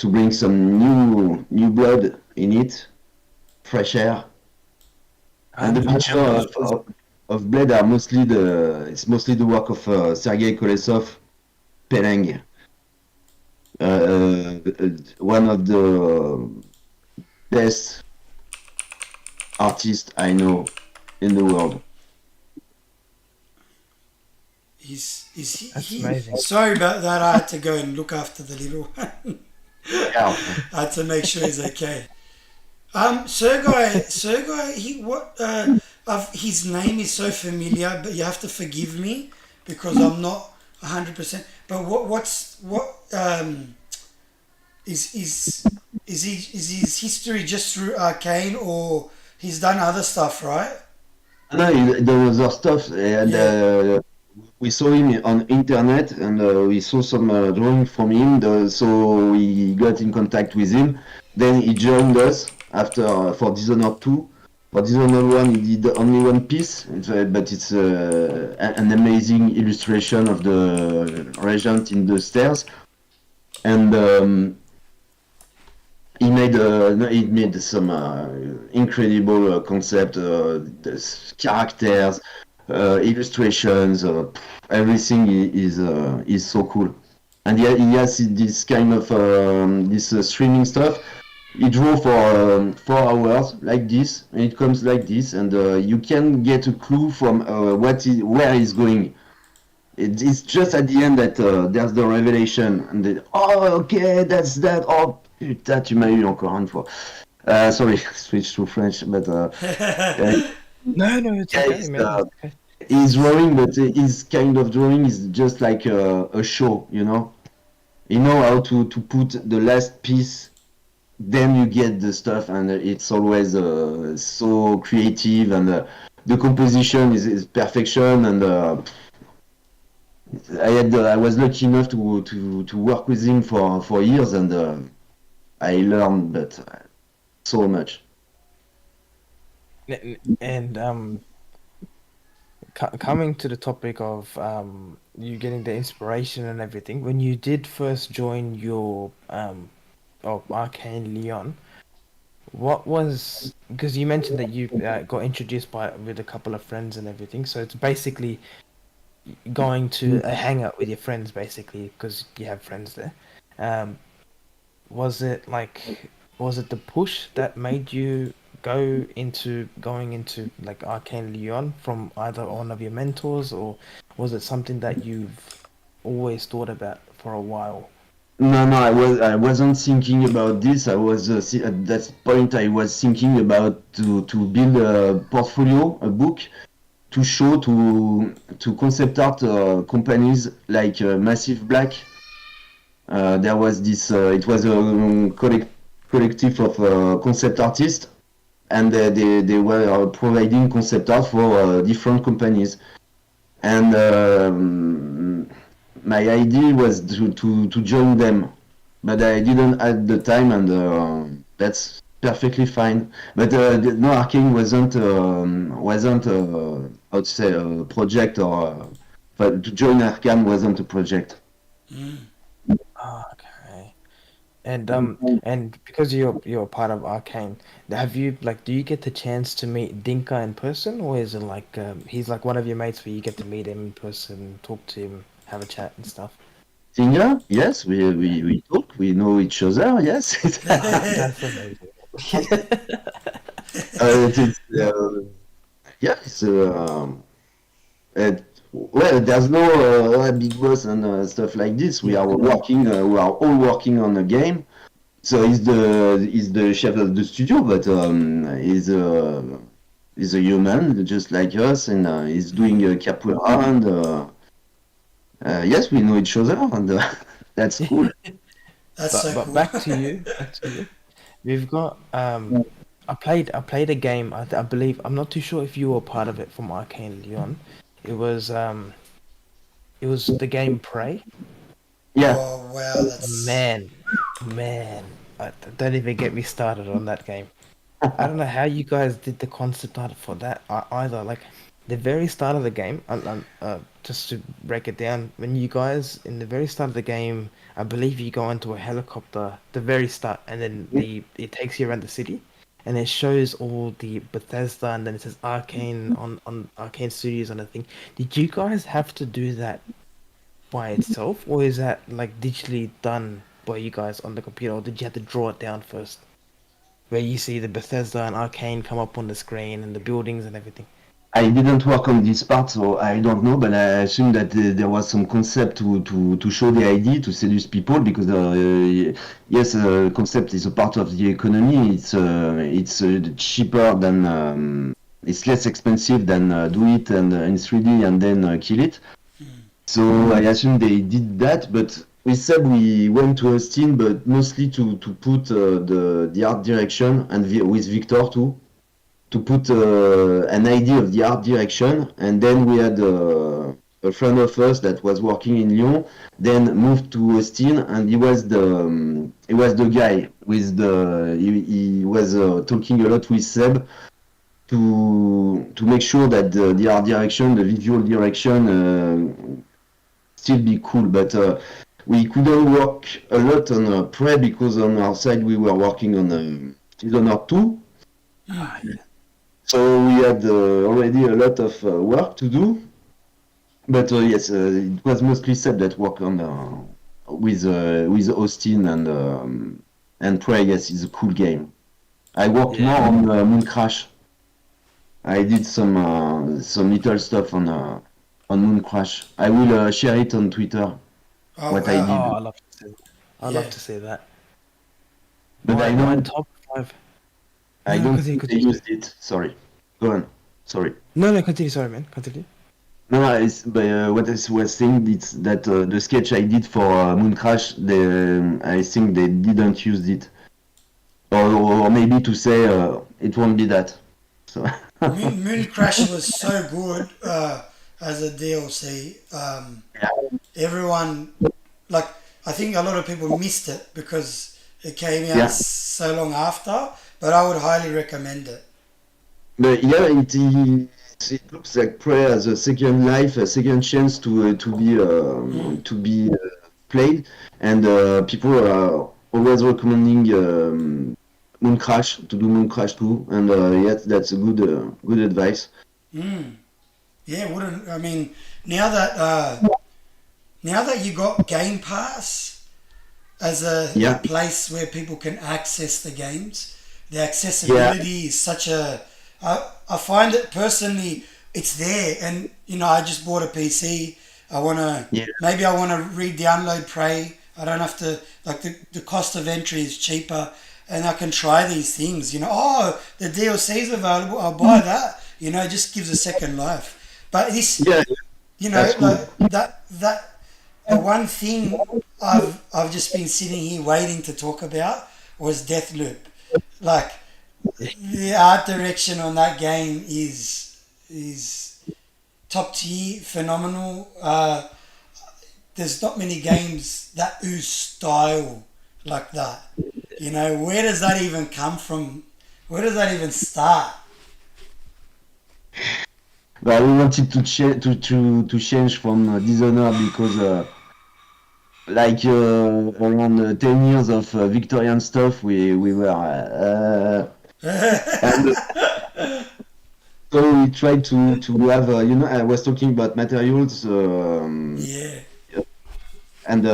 bring some new blood in it, fresh air. And the picture 100%. of Blade are mostly the work of Sergei Kolesov, PNX, one of the best artists I know in the world. That's amazing. Sorry about that. I had to go and look after the little one. Yeah. I had to make sure he's okay. Sergei, his name is so familiar, but you have to forgive me because I'm not 100%. But is his history just through Arcane, or he's done other stuff, right? No, there was other stuff, and Yeah. we saw him on internet, and we saw some drawing from him. So we got in contact with him. Then he joined us after for Dishonored 2, For this other one, he did only one piece, but it's an amazing illustration of the regent in the stairs, and he made some incredible concept, characters, illustrations, everything is so cool. And he has this kind of this streaming stuff. He drew for 4 hours like this, and it comes like this, and you can get a clue from where he's going. It's just at the end that there's the revelation, and then, oh, okay, that's that. Oh, putain, tu m'as eu encore une fois. Sorry, switch to French, but No, no, it's yeah, okay, man. It's okay. he's drawing, but his kind of drawing is just like a show, you know? You know how to put the last piece, then you get the stuff, and it's always so creative, and the composition is perfection, and I was lucky enough to work with him for years, and I learned but so much. And coming to the topic of you getting the inspiration and everything, when you did first join your Arcane Leon, what was, because you mentioned that you got introduced by with a couple of friends and everything, so it's basically going to a hangout with your friends basically because you have friends there. Um, was it like, was it the push that made you going into like Arcane Leon from either one of your mentors, or was it something that you've always thought about for a while? No, I wasn't thinking about this. I was at that point I was thinking about to build a portfolio, a book to show to concept art companies like Massive Black. There was this. It was a collective of concept artists, and they were providing concept art for different companies. And my idea was to join them, but I didn't at the time, and that's perfectly fine. But no, Arcane wasn't how to say a project, or but to join Arcane wasn't a project. Okay. And because you're part of Arcane, have you like do you get the chance to meet Dinka in person, or is it like he's like one of your mates where you get to meet him in person, talk to him, have a chat and stuff? Singer, yes, we talk, we know each other, yes. That's amazing. It's, yeah, it's well, there's no big boss and stuff like this. We are working, we are all working on a game. So he's the chef of the studio, but he's a human just like us, and he's doing capoeira, and yes, we know each other, and that's cool. That's so But cool. back to you, back to you. We've got I played a game. I believe I'm not too sure if you were part of it from Arcane Leon. It was um it was the game Prey. Yeah, Oh wow, that's Man, man, don't even get me started on that game. I don't know how you guys did the concept art for that either. Like the very start of the game, just to break it down, when you guys in the very start of the game, I believe you go into a helicopter, the very start, and then the it takes you around the city, and it shows all the Bethesda, and then it says Arcane on Arcane Studios on the thing. Did you guys have to do that by itself, or is that like digitally done by you guys on the computer, or did you have to draw it down first? Where you see the Bethesda and Arcane come up on the screen and the buildings and everything. I didn't work on this part, so I don't know, but I assume that there was some concept to show the idea, to seduce people, because yes, concept is a part of the economy. It's cheaper than it's less expensive than do it and in 3D and then kill it. So I assume they did that, but we said we went to Austin, but mostly to put the art direction, and with Victor too, to put an idea of the art direction, and then we had a friend of us that was working in Lyon, then moved to Austin, and he was the guy with he was talking a lot with Seb, to make sure that the art direction, the visual direction, still be cool. But we couldn't work a lot on Prey because on our side we were working on Dishonored 2. Ah, yeah. So we had already a lot of work to do. But yes, it was mostly Seb that worked on with Austin and Prey. Yes, it's a cool game. I worked more Yeah. on Moon Crash. I did some little stuff on Moon Crash. I will share it on Twitter Oh what I wow. Oh, did. I love to see that. I Yeah. love to see that. But I My know top five. I No, no, don't continue, think they continue. used it. Sorry. Go on. Sorry. No, no, continue. Sorry, man. Continue. No, no, but what I was saying is that the sketch I did for Moon Crash, I think they didn't use it, or maybe to say it won't be that. So Moon Crash was so good as a DLC. Everyone, like, I think a lot of people missed it because it came out yeah, so long after, but I would highly recommend it. but yeah, it looks like Prey has a second life, a second chance to be played, and people are always recommending Moon Crash to do Moon Crash 2, and yes, that's a good advice. Yeah, wouldn't I mean now that you got Game Pass as a Yeah, place where people can access the games, the yeah, accessibility is such a. I find it personally, it's there, and I just bought a PC. yeah, Maybe I want to re-download Prey. I don't have to like the cost of entry is cheaper, and I can try these things. Oh, the DLC is available. I'll buy that. It just gives a second life. But this, yeah. That's cool. like that the one thing I've just been sitting here waiting to talk about was Deathloop. Like the art direction on that game is top tier, phenomenal. There's not many games that ooze style like that. Where does that even come from? Where does that even start? But we wanted to change from Dishonored because like around 10 years of Victorian stuff, we were and so we tried to have I was talking about materials Yeah. and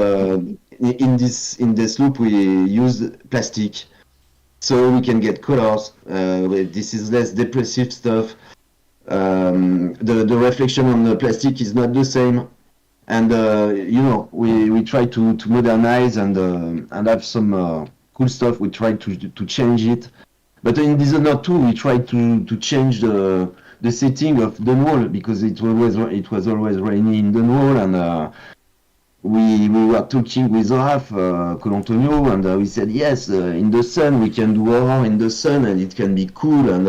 in this loop we used plastic so we can get colors. This is less depressive stuff. The reflection on the plastic is not the same, and we try to modernize and have some cool stuff. We try to change it, but in Dishonored 2 we try to change the setting of Dunwall because it was always rainy in Dunwall, and we were talking with Raph Colantonio, and we said yes, in the sun we can do horror in the sun, and it can be cool. And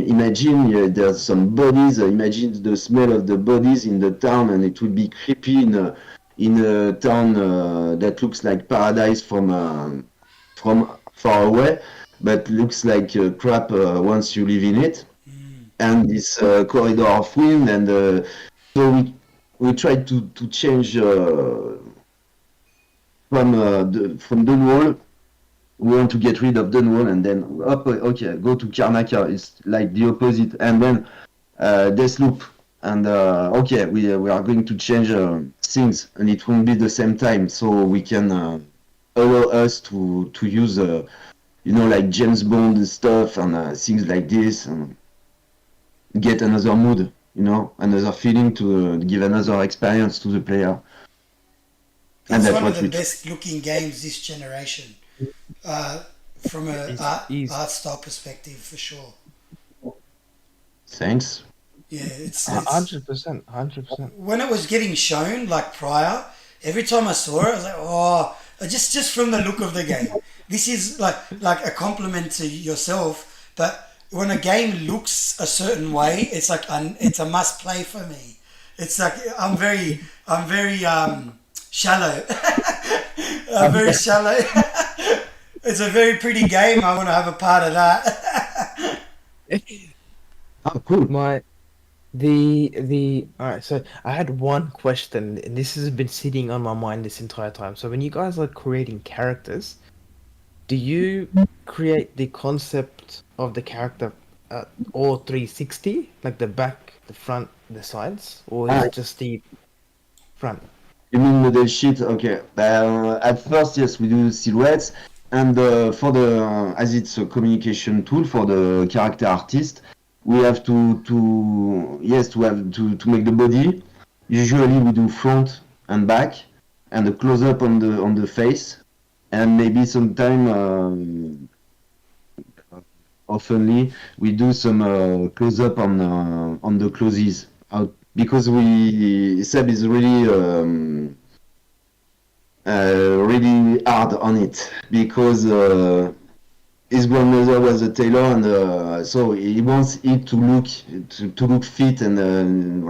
imagine there's some bodies. Imagine the smell of the bodies in the town, and it would be creepy in a town that looks like paradise from far away, but looks like crap once you live in it. And this corridor of wind, and so we tried to change from Dunwall. We want to get rid of Dunwall, and then okay, go to Karnaka. It's like the opposite, and then Deathloop, and okay, we are going to change things, and it won't be the same time, so we can allow us to use like James Bond stuff and things like this, and get another mood, another feeling to give another experience to the player. And It's that's one of what the we try. best looking games this generation, from a It's easy. art style perspective for sure. Thanks. Yeah, it's 100%. 100%. when it was getting shown like prior. Every time I saw it, I was like, oh, just from the look of the game, this is like a compliment to yourself. But when a game looks a certain way, it's like it's a must play for me. It's like I'm very shallow. I'm very shallow. It's a very pretty game. I want to have a part of that. Oh, cool. My the all right. So I had one question, and this has been sitting on my mind this entire time. So when you guys are creating characters, do you create the concept of the character all 360, like the back, the front, the sides, or is Ah, it just the front? you mean model sheet? Okay. At first, yes, we do silhouettes, and for the as it's a communication tool for the character artist, we have to yes to have to make the body. Usually, we do front and back, and a close up on the face, and maybe sometime oftenly we do some close up on the closes out because we Seb is really. Really hard on it because his grandmother was a tailor, and so he wants it to look fit and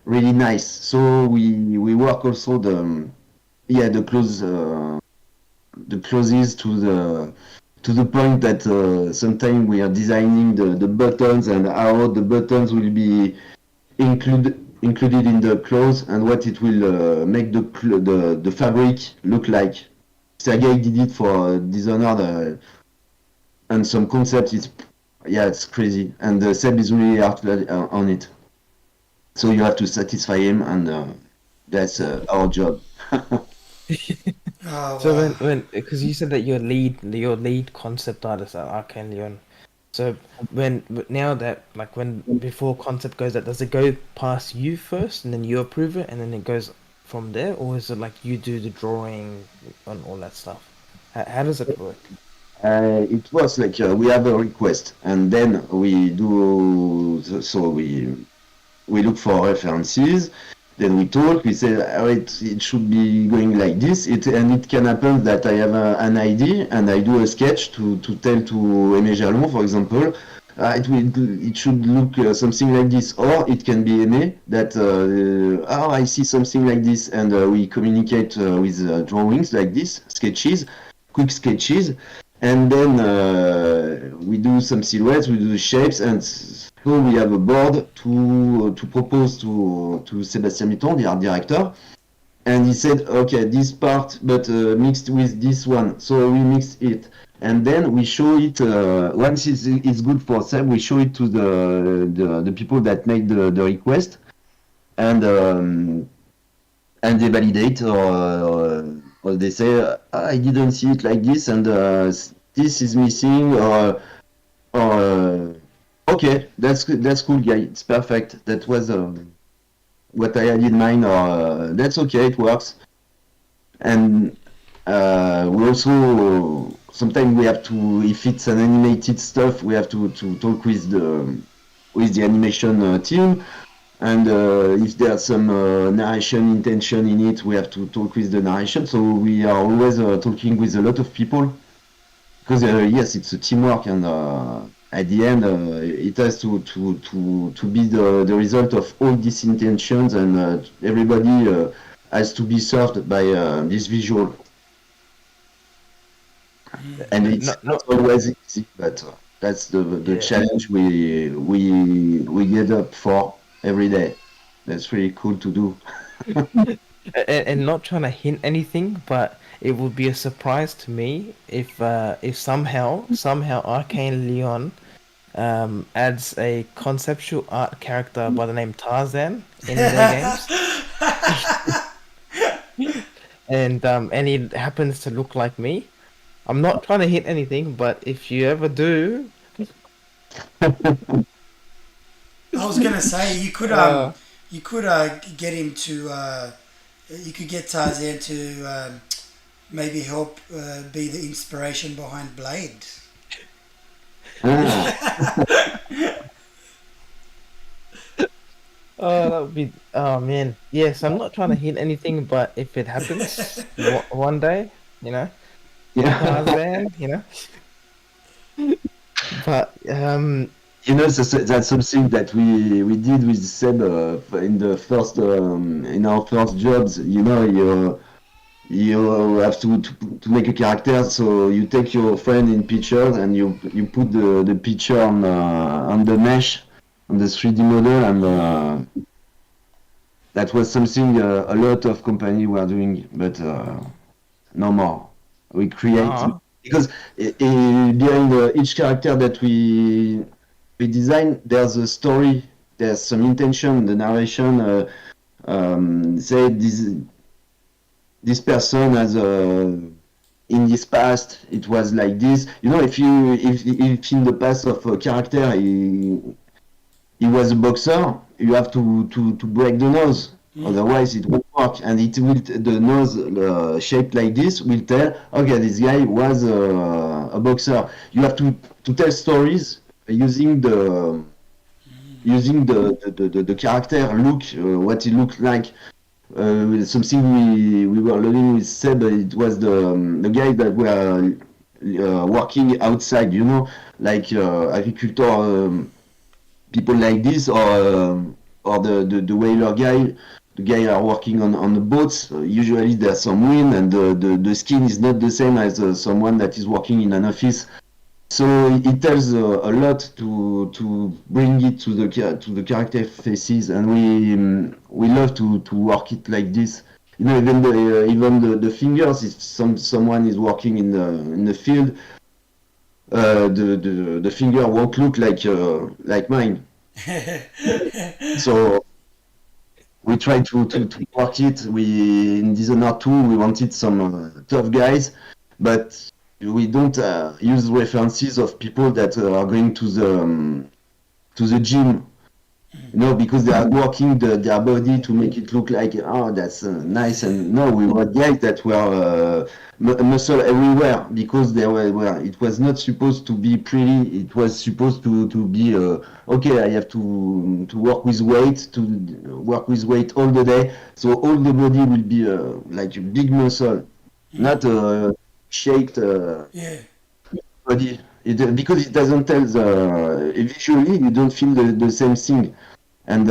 really nice. So we work also yeah the closes to the point that sometimes we are designing the buttons and how the buttons will be included in the clothes and what it will make the fabric look like. Sergei did it for Dishonored and some concepts. It's crazy, and Seb is really hard on it. So you have to satisfy him, and that's our job. Oh So wow. when because you said that your lead concept artist at Arcane Leon. So when now that like when before concept goes out, does it go past you first and then you approve it and then it goes from there, or is it like you do the drawing on all that stuff? How does it work? It was like we have a request, and then we do so we look for references, then we talk, we say, oh, it should be going like this, and it can happen that I have an idea and I do a sketch to tell to Aimé Jalon, for example, it should look something like this, or it can be Aimé that, oh, I see something like this, and we communicate with drawings like this, sketches, quick sketches, and then we do some silhouettes, we do shapes, and so we have a board to propose to Sébastien Mitton, the art director, and he said, okay, this part, but mixed with this one, so we mix it, and then we show it. Once it's good for Seb, we show it to the people that made the request, and they validate or they say I didn't see it like this, and this is missing, or okay, that's cool, guy. It's perfect. That was what I had in mind, or that's okay, it works. And we also sometimes we have to, if it's an animated stuff, we have to talk with the animation team. And if there's some narration intention in it, we have to talk with the narration. So we are always talking with a lot of people because yes, it's a teamwork, and at the end, it has to be the result of all these intentions, and everybody has to be served by this visual. And it's Not not not always easy, but that's the yeah. challenge we get up for every day. That's really cool to do. And not trying to hint anything, but it would be a surprise to me if somehow Arcane Leon adds a conceptual art character by the name Tarzan in their games, and he happens to look like me. I'm not trying to hint anything, but if you ever do, I was gonna say uh, you could get him to you could get Tarzan to maybe help be the inspiration behind Blade. Ah, that would be, oh man, yes. I'm not trying to hint anything, but if it happens one day, you know, yeah. Tarzan, you know, but You know, that's something that we did with Seb in the first in our first jobs. You know, you have to to make a character. So you take your friend in pictures and you put the picture on the mesh on the 3D model, and that was something a lot of company were doing, but no more. We create Ah, because behind each character that we design, there's a story, there's some intention, the narration. Say this person has in his past it was like this. You know, if if in the past of a character he was a boxer, you have to break the nose. Otherwise, it won't work, and it will the nose shaped like this will tell, okay, this guy was a boxer. You have to tell stories using the character look, what he looked like. Something we were learning with Seb, it was the guy that were working outside, you know, like agriculture. People like this, or the whaler guy, the guy are working on the boats. Usually there's some wind, and the skin is not the same as someone that is working in an office. So it tells a lot to bring it to the character faces, and we love to work it like this. You know, even the fingers. If someone is working in the field, the finger won't look like mine. So we try to work it. We in Dishonored 2 we wanted some tough guys, but we don't use references of people that are going to the gym. You know, because they are working their body to make it look like, oh, that's nice. And no, we were guys that were muscle everywhere, because it was not supposed to be pretty. It was supposed to be okay. I have to work with weight all the day, so all the body will be like a big muscle, not shaped Yeah. body. Because it doesn't tell visually, you don't feel the same thing. And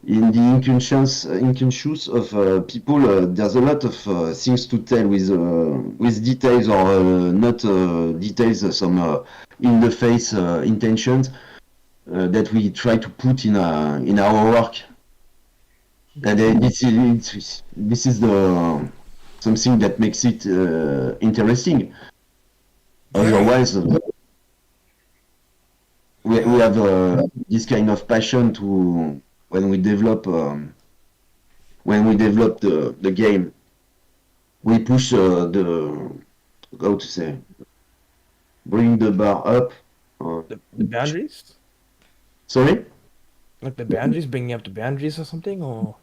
in the inconscious of people, there's a lot of things to tell with details, or not details, some in the face intentions that we try to put in our work. And this is the something that makes it interesting. Very. Otherwise, we have this kind of passion to when we develop the game. We push the how to say, bring the bar up. the boundaries, Sorry, like the boundaries, bringing up the boundaries or something, or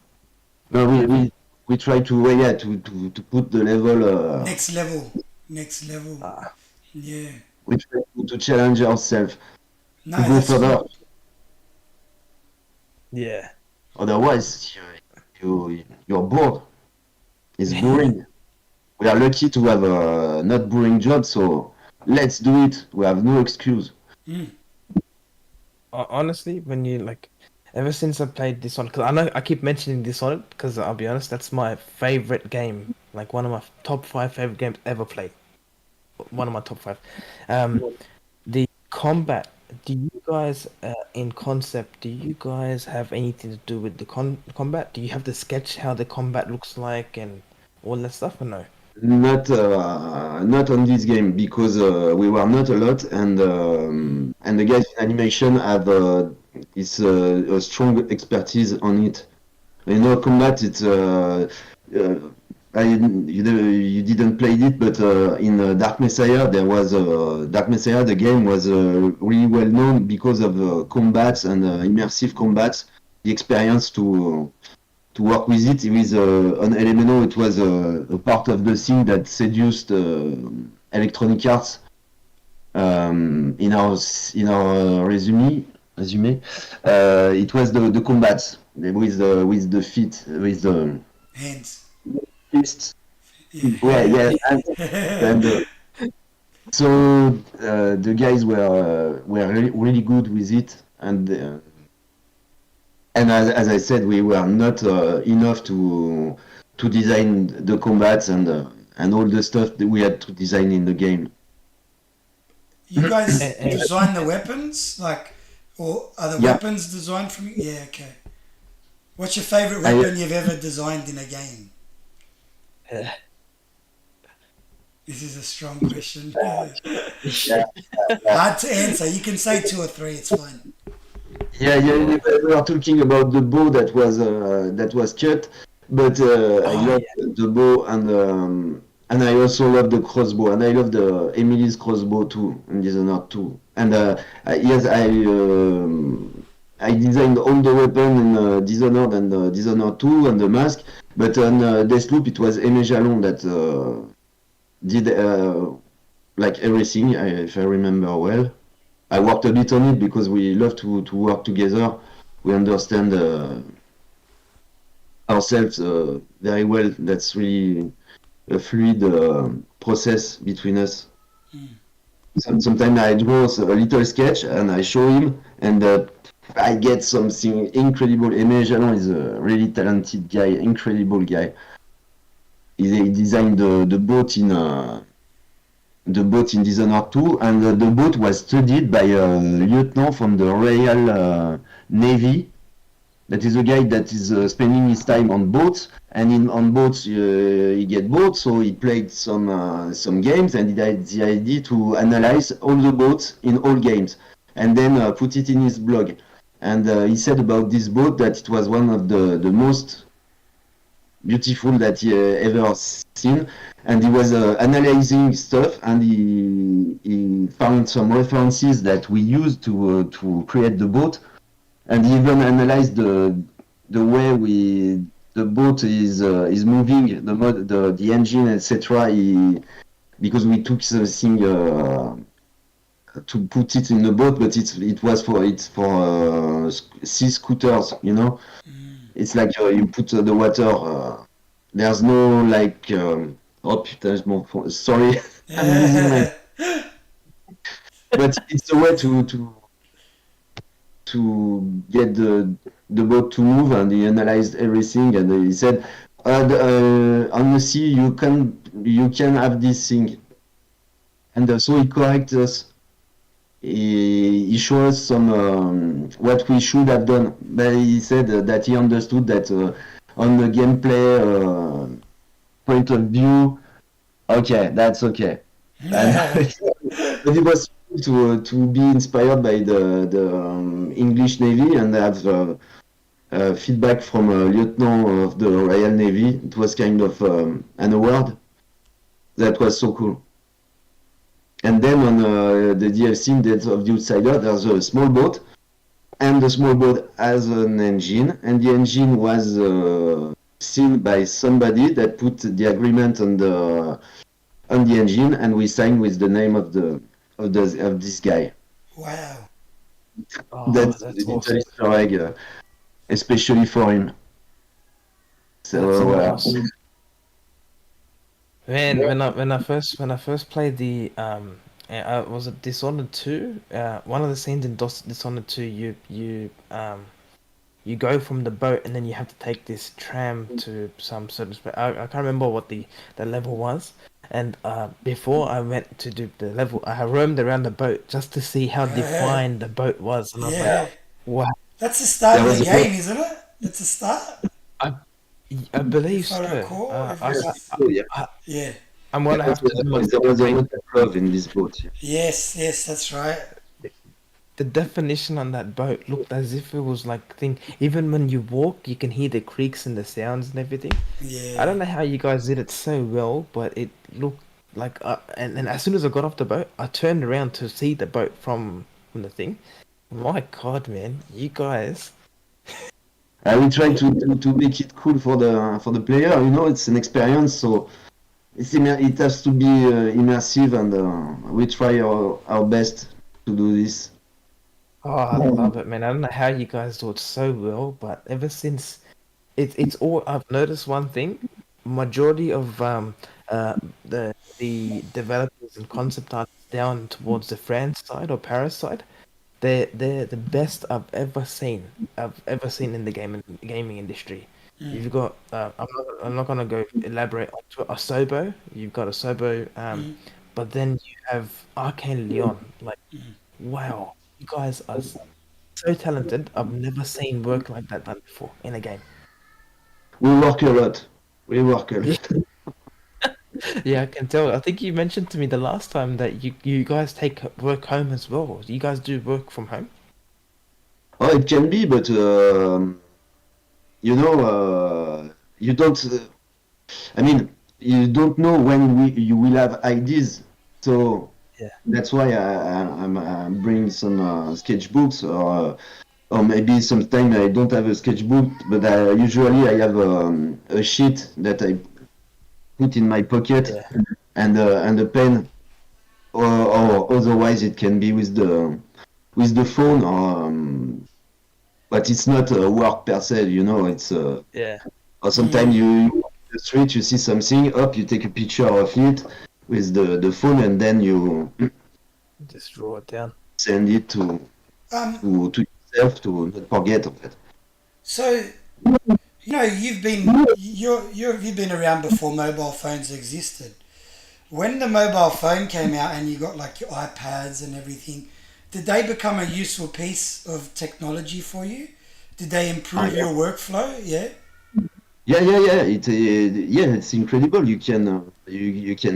no, we try to to put the level. Next level. Next level. ah, Yeah. We try to challenge ourselves No, to go that's further. good. yeah, Otherwise, you're bored. It's boring. We are lucky to have a not boring job, so let's do it. We have no excuse. honestly, when you like, ever since I played this one, because I know I keep mentioning this on it, because I'll be honest, that's my favorite game, like one of my top 5 favorite games ever played. One of my top 5. The combat. Do you guys, in concept, do you guys have anything to do with the combat? Do you have to sketch how the combat looks like and all that stuff, or no? Not on this game, because we were not a lot, and the guys in animation have a strong expertise on it. You know, combat. It's you didn't play it, but in Dark Messiah there was Dark Messiah. The game was really well known because of combats and immersive combats. The experience to work with it with on LMNO, it was a part of the thing that seduced Electronic Arts in our resume. It was the combats with the feet, with the Hands. fists. Yeah, Yeah. yeah, and so the guys were really good with it, and as I said, we were not enough to design the combats and all the stuff that we had to design in the game. You guys And design the weapons, like, or are the Yeah, weapons designed from you? Yeah, okay. What's your favorite I weapon you've ever designed in a game? uh, This is a strong question. yeah, Hard to answer. You can say two or three. It's fine. yeah. We were talking about the bow that was cut, but I oh love yeah, the bow and I also love the crossbow and I love the Emily's crossbow too in Dishonored 2. And yes, I designed all the weapon in Dishonored and Dishonored 2 and the mask, but on Deathloop it was Aimé Jalon that did like everything, if I remember well. I worked a bit on it because we love to work together. We understand ourselves very well. That's really a fluid process between us. Sometimes I draw a little sketch and I show him, and I get something incredible. Aimé Jalon is a really talented guy, incredible guy. He designed the boat in Dishonored 2, and the boat was studied by a lieutenant from the Royal Navy. That is a guy that is spending his time on boats, and on boats he get bored, so he played some games, and he had the idea to analyze all the boats in all games, and then put it in his blog. And he said about this boat that it was one of the most beautiful that he ever seen, and he was analyzing stuff, and he found some references that we used to create the boat, and he even analyzed the way the boat is moving, the engine, etc. Because we took something to put it in the boat, but it was for sea scooters, you know. It's like you put the water. There's no like. Oh putain, sorry, I'm losing my. But it's a way to get the boat to move, and he analyzed everything, and he said, on the sea you can have this thing, and so he corrects us. He showed us some what we should have done, but he said that he understood that on the gameplay point of view, okay, that's okay, and but it was cool to be inspired by the English Navy and have feedback from a lieutenant of the Royal Navy. It was kind of an award that was so cool. And then on the DLC in Death of the Outsider, there's a small boat, and the small boat has an engine, and the engine was seen by somebody that put the agreement on the engine, and we signed with the name of this guy. Wow. oh, That's a that's little awesome. Easter egg, especially for him. That's So so awesome. Man, when I first played the was it Dishonored 2? One of the scenes in Dishonored 2, you go from the boat and then you have to take this tram to some certain spot. I can't remember what the level was. And before I went to do the level, I roamed around the boat just to see how defined the boat was, and I was like, Yeah. wow. That's the start there of the was a game, isn't it? It's the start, I I believe if I so. recall. If I, I, yeah, I yeah. I'm gonna have to do there myself a was a brain. lot of love in this boat. Yes, yes, that's right. The definition on that boat looked as if it was like thing. Even when you walk, you can hear the creaks and the sounds and everything. I Yeah. don't know how you guys did it so well, but it looked like. And as soon as I got off the boat, I turned around to see the boat from the thing. My God, man, you guys. We try to make it cool for the player. You know, it's an experience, so it has to be immersive, and we try our best to do this. Oh, I love it, man. I don't know how you guys do it so well, but ever since it's all I've noticed one thing. Majority of uh the developers and concept artists down towards the France side or Paris side, they're the best I've ever seen. I've ever seen in the gaming industry. You've got I'm not gonna go elaborate onto it. A Sobo, you've got a Sobo, but then you have Arcane Leon. Like, wow, you guys are so talented. I've never seen work like that done before in a game. We work a lot. We work a Yeah, lot. yeah, I can tell. I think you mentioned to me the last time that you guys take work home as well. You guys do work from home? Oh, it can be, but you know, you don't. I mean, you don't know when you will have ideas. So Yeah, that's why I'm bringing some sketchbooks, or maybe sometimes I don't have a sketchbook, but usually I have a sheet that I put in my pocket, yeah, and a pen, or otherwise it can be with the phone, but it's not work per se, you know. It's yeah. or sometimes you on the street, you see something up, you take a picture of it with the phone, and then you Just draw it down. send it Um, to yourself to not forget of it. so you've been around before mobile phones existed. When the mobile phone came out and you got like your iPads and everything, did they become a useful piece of technology for you? Did they Ah, improve yeah. your workflow? Yeah. Yeah. Yeah, it's incredible. You can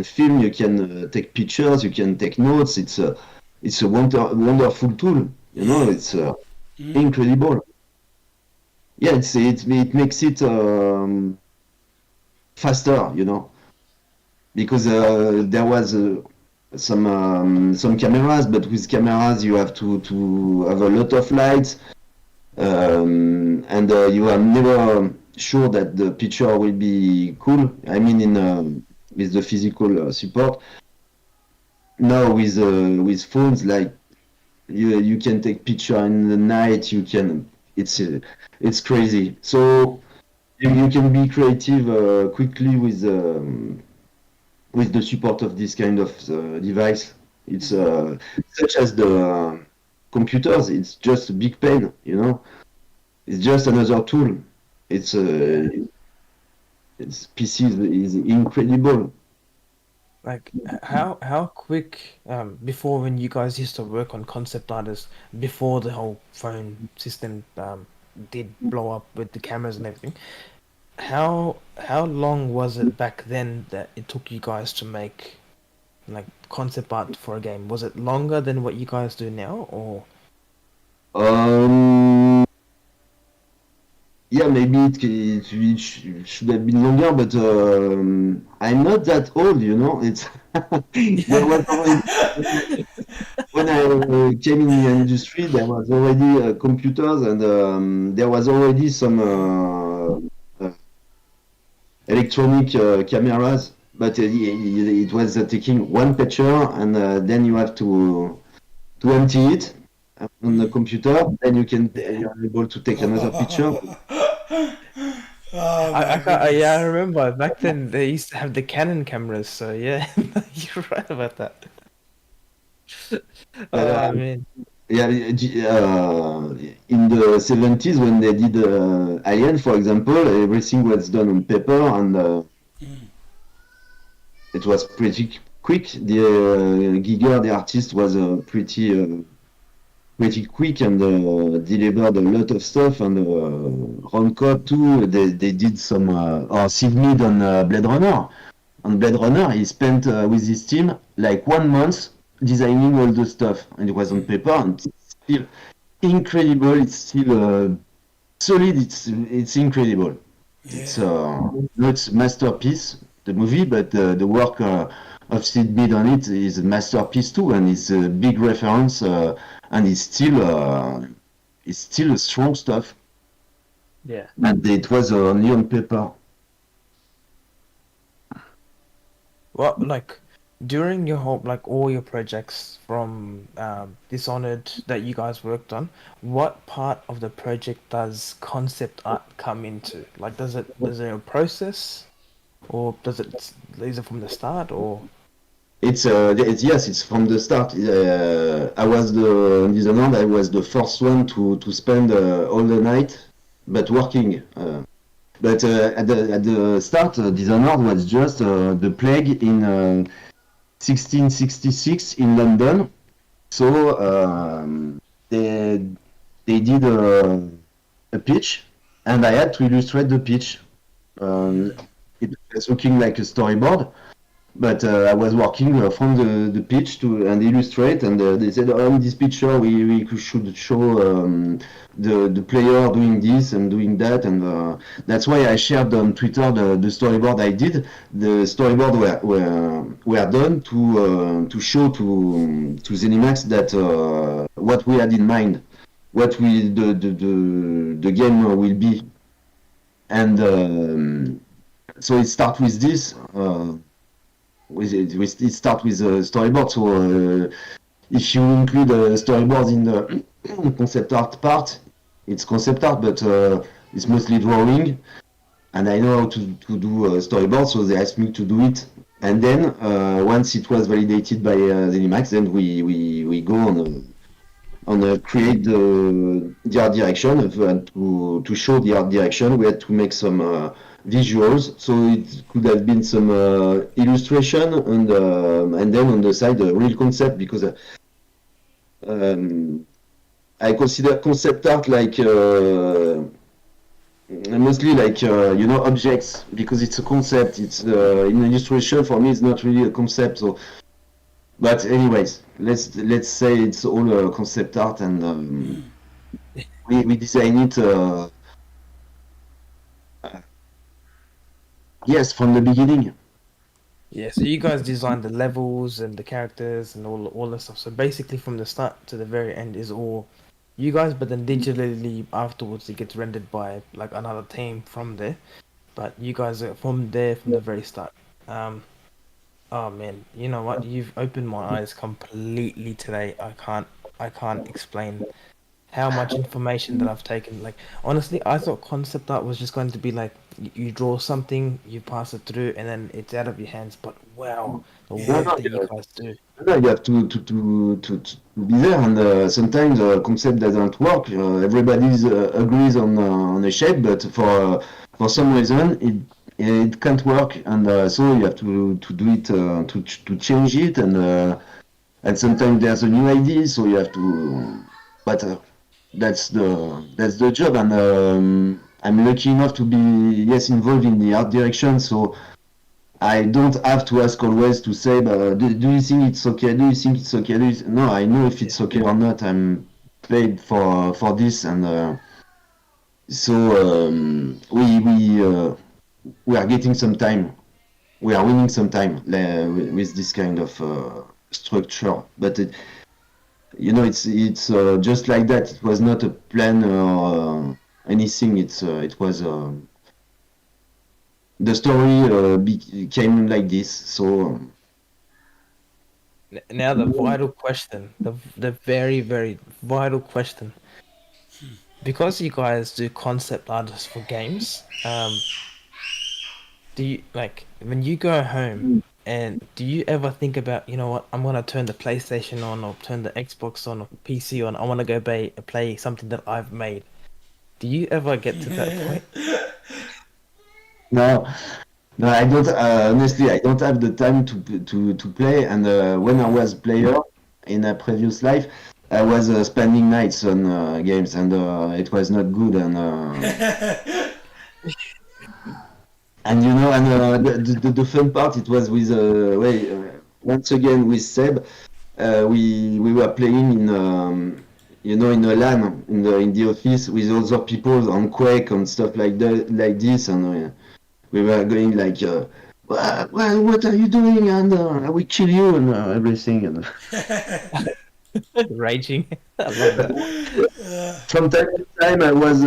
film, you can take pictures, you can take notes. It's a wonderful tool. You know, Yeah. it's incredible. Yeah, it makes it faster. You know, because there was some cameras, but with cameras you have to have a lot of lights, and you are never sure that the picture will be cool. I mean, in with the physical support. Now with phones, like you can take picture in the night. You can it's crazy. So you can be creative quickly with the support of this kind of device. It's such as the computers. It's just a big pain, you know. It's just another tool. It's it's PC is incredible. Like how quick before when you guys used to work on concept artists before the whole phone system did blow up with the cameras and everything. How long was it back then that it took you guys to make like concept art for a game? Was it longer than what you guys do now or Um, yeah, maybe it should have been longer, but I'm not that old, you know. It's there was already when I came in the industry, there was already computers, and there was already some electronic cameras, but it was taking one picture, and then you have to empty it on the computer. Then yeah. you're able to take another picture. Oh I my can't, yeah, I goodness. remember back then they used to have the Canon cameras, so yeah, you're right about that. But Oh man. yeah, in the 70s when they did Alien, for example, everything was done on paper, and it was pretty quick. The Giger, the artist, was pretty quick, and delivered a lot of stuff. And Ron Cobb too. They did some Sid Mead on Blade Runner. On Blade Runner, he spent with his team like 1 month designing all the stuff, and it was on paper, and it's still incredible. It's still solid. It's incredible. Yeah. It's not masterpiece the movie, but the work of Sid Mead on it is a masterpiece too, and it's a big reference, and it's still strong stuff. Yeah. And it was only on paper. Well, like during your whole like all your projects from Dishonored that you guys worked on, what part of the project does concept art come into? Like, is there a process, or is it from the start, or Yes, it's from the start. I was the on Dishonored. I was the first one to spend all the night, but working. But at the start, Dishonored was just the plague in 1666 in London. So they did a pitch, and I had to illustrate the pitch. Um, it was looking like a storyboard, but I was working from the pitch to and illustrate, and they said, "Oh, in this picture, we should show the player doing this and doing that," and that's why I shared on Twitter the storyboard I did. The storyboard were done to show to Zenimax that what we had in mind, what we the game will be, and so it starts with this. It start with a storyboard. So if you include storyboards in the concept art part, it's concept art, but it's mostly drawing. And I know how to do storyboard, so they asked me to do it. And then once it was validated by Zenimax, then we go on create the art direction. To show the art direction, we had to make some visuals. So it could have been some illustration and then on the side a real concept, because I consider concept art like mostly like objects, because it's a concept. It's in illustration for me. It's not really a concept. So, but anyways, let's say it's all concept art, and we design it. Yes, from the beginning. Yeah, so you guys designed the levels and the characters and all the stuff. So basically, from the start to the very end is all you guys, but then digitally afterwards it gets rendered by like another team from there. But you guys are from there from the very start. Um, oh man, you know what? You've opened my eyes completely today. I can't explain how much information that I've taken. Like honestly, I thought concept art was just going to be like you draw something, you pass it through, and then it's out of your hands. But wow, the No, Yeah. work no, that you guys do. no, you have to be there, and sometimes the concept doesn't work. Everybody agrees on a shape, but for some reason it can't work, and so you have to do it to change it, and sometimes there's a new idea, so you have to. But that's the job, and I'm lucky enough to be involved in the art direction, so. I don't have to ask always to say, do you think it's okay? Do you think it's okay? No, I know if it's okay or not. I'm paid for this, and so we are getting some time. We are winning some time with this kind of structure. But it's just like that. It was not a plan or anything. It was. The story became like this, so Now the vital question, the very very vital question, because you guys do concept artists for games, do you like when you go home and do you ever think about, you know what, I'm gonna turn the PlayStation on or turn the Xbox on or PC on, I want to go play something that I've made. Do you ever get to that point? no, no, I don't. Honestly, I don't have the time to play. And when I was player in a previous life, I was spending nights on games, and it was not good. And and the fun part, it was with once again with Seb. We were playing in in a LAN in the office with other people on Quake and stuff like that, like this, and we were going like, what are you doing? And I will kill you and everything. And Raging. I love that. from time to time, I was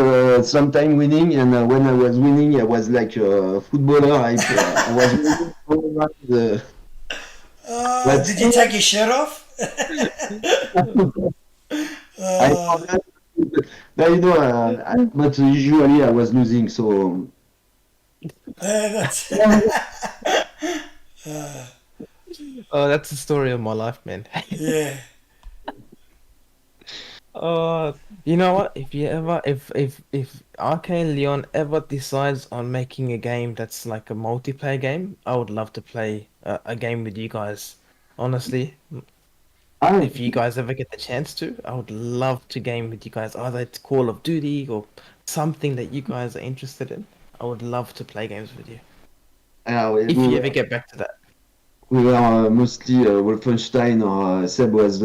sometime winning, and when I was winning, I was like a footballer. I was winning all around but Did you take your shirt off? I forgot. But but usually I was losing, so That's Oh, that's the story of my life, man. yeah. You know what? If Arcane Leon ever decides on making a game that's like a multiplayer game, I would love to play a game with you guys. Honestly, Ah, if you guys ever get the chance to, I would love to game with you guys. Either it's Call of Duty or something that you guys are interested in. I would love to play games with you. If you ever get back to that. we were mostly Wolfenstein, or Seb was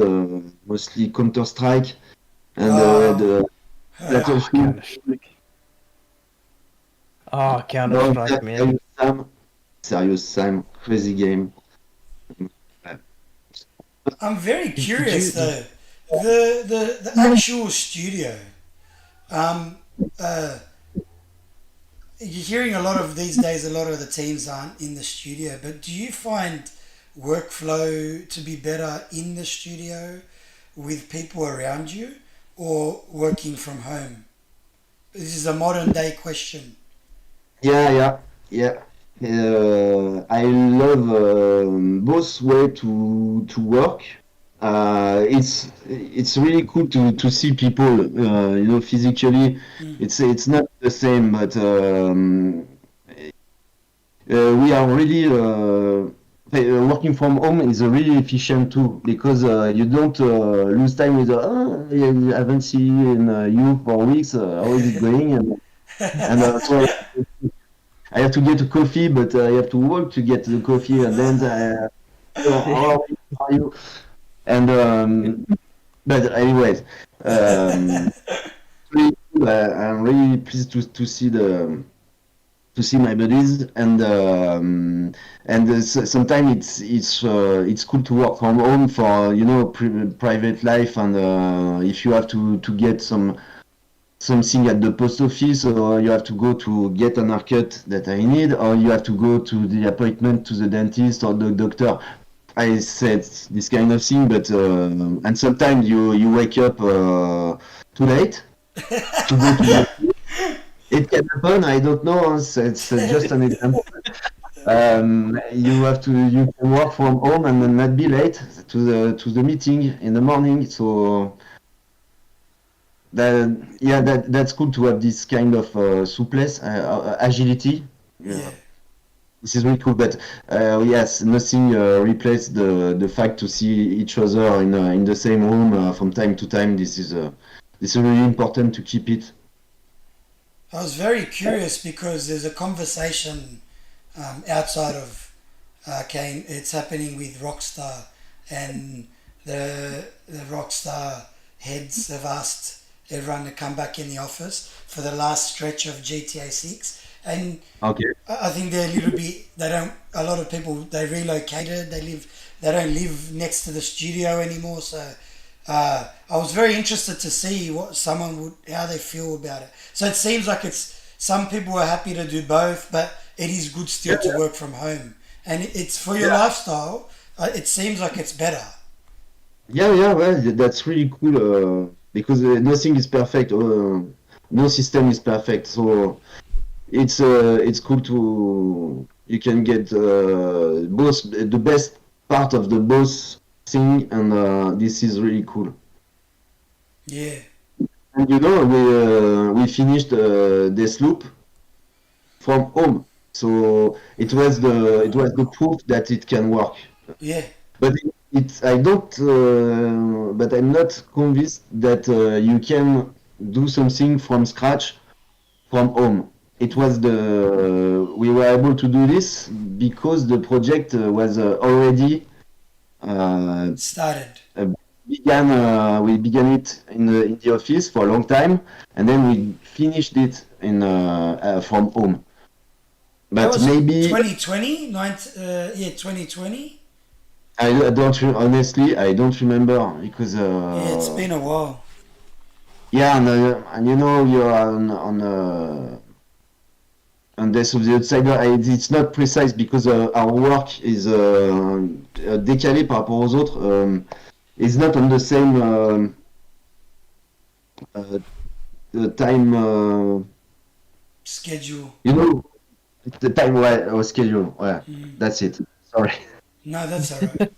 mostly Counter-Strike, and Oh, the Oh, Battlefield. Counter-Strike. Oh, No, Counter-Strike, man. Serious Sam, Serious Sam, crazy game. I'm very Did curious you did though. The actual studio. Um, uh, you're hearing a lot of these days. A lot of the teams aren't in the studio, but do you find workflow to be better in the studio with people around you, or working from home? This is a modern day question. Yeah, yeah, yeah. I love both way to work. It's really cool to see people, physically. Mm. It's not the same, but we are really working from home is really efficient too because you don't lose time with I haven't seen you for weeks. How is it going? So I have to get a coffee, but I have to work to get the coffee, and then how are you? And but anyways, um, really, I'm really pleased to see to see my buddies, and sometimes it's cool to work from home for private life, and if you have to get something at the post office, or you have to go to get an haircut that I need, or you have to go to the appointment to the dentist or the doctor. I said this kind of thing, but and sometimes you wake up too late to go to the. It can happen. I don't know. It's just an example. You can work from home and then not be late to the meeting in the morning. So that's cool to have this kind of souplesse, agility. Yeah. Yeah, this is really cool. But yes, nothing replaces the fact to see each other in the same room from time to time. This is really important to keep it. I was very curious because there's a conversation outside of Kane. It's happening with Rockstar, and the Rockstar heads have asked everyone to come back in the office for the last stretch of GTA 6. And Okay. I think they're a little bit. They don't. A lot of people they relocated. They live. They don't live next to the studio anymore. So I was very interested to see what someone would, how they feel about it. So it seems like it's some people are happy to do both, but it is good still to work from home, and it's for your Yeah. lifestyle. It seems like it's better. Yeah, well, that's really cool because nothing is perfect. No system is perfect, so it's cool to you can get both the best part of the both thing, and this is really cool. Yeah, And we finished this loop from home, so it was the proof that it can work. yeah. But I don't, but I'm not convinced that you can do something from scratch from home. It was we were able to do this because the project was already uh, Started. uh, we began it in the office for a long time, and then we finished it from home. That But was maybe 2020. Yeah, 2020. I don't honestly I don't remember because Yeah, it's been a while. yeah, and you're on Death of the Outsider. It's not precise because our work is décalé par rapport aux autres. It's not on the same uh, time. Schedule. The time schedule. Yeah, Mm. that's it. Sorry. No, that's all right.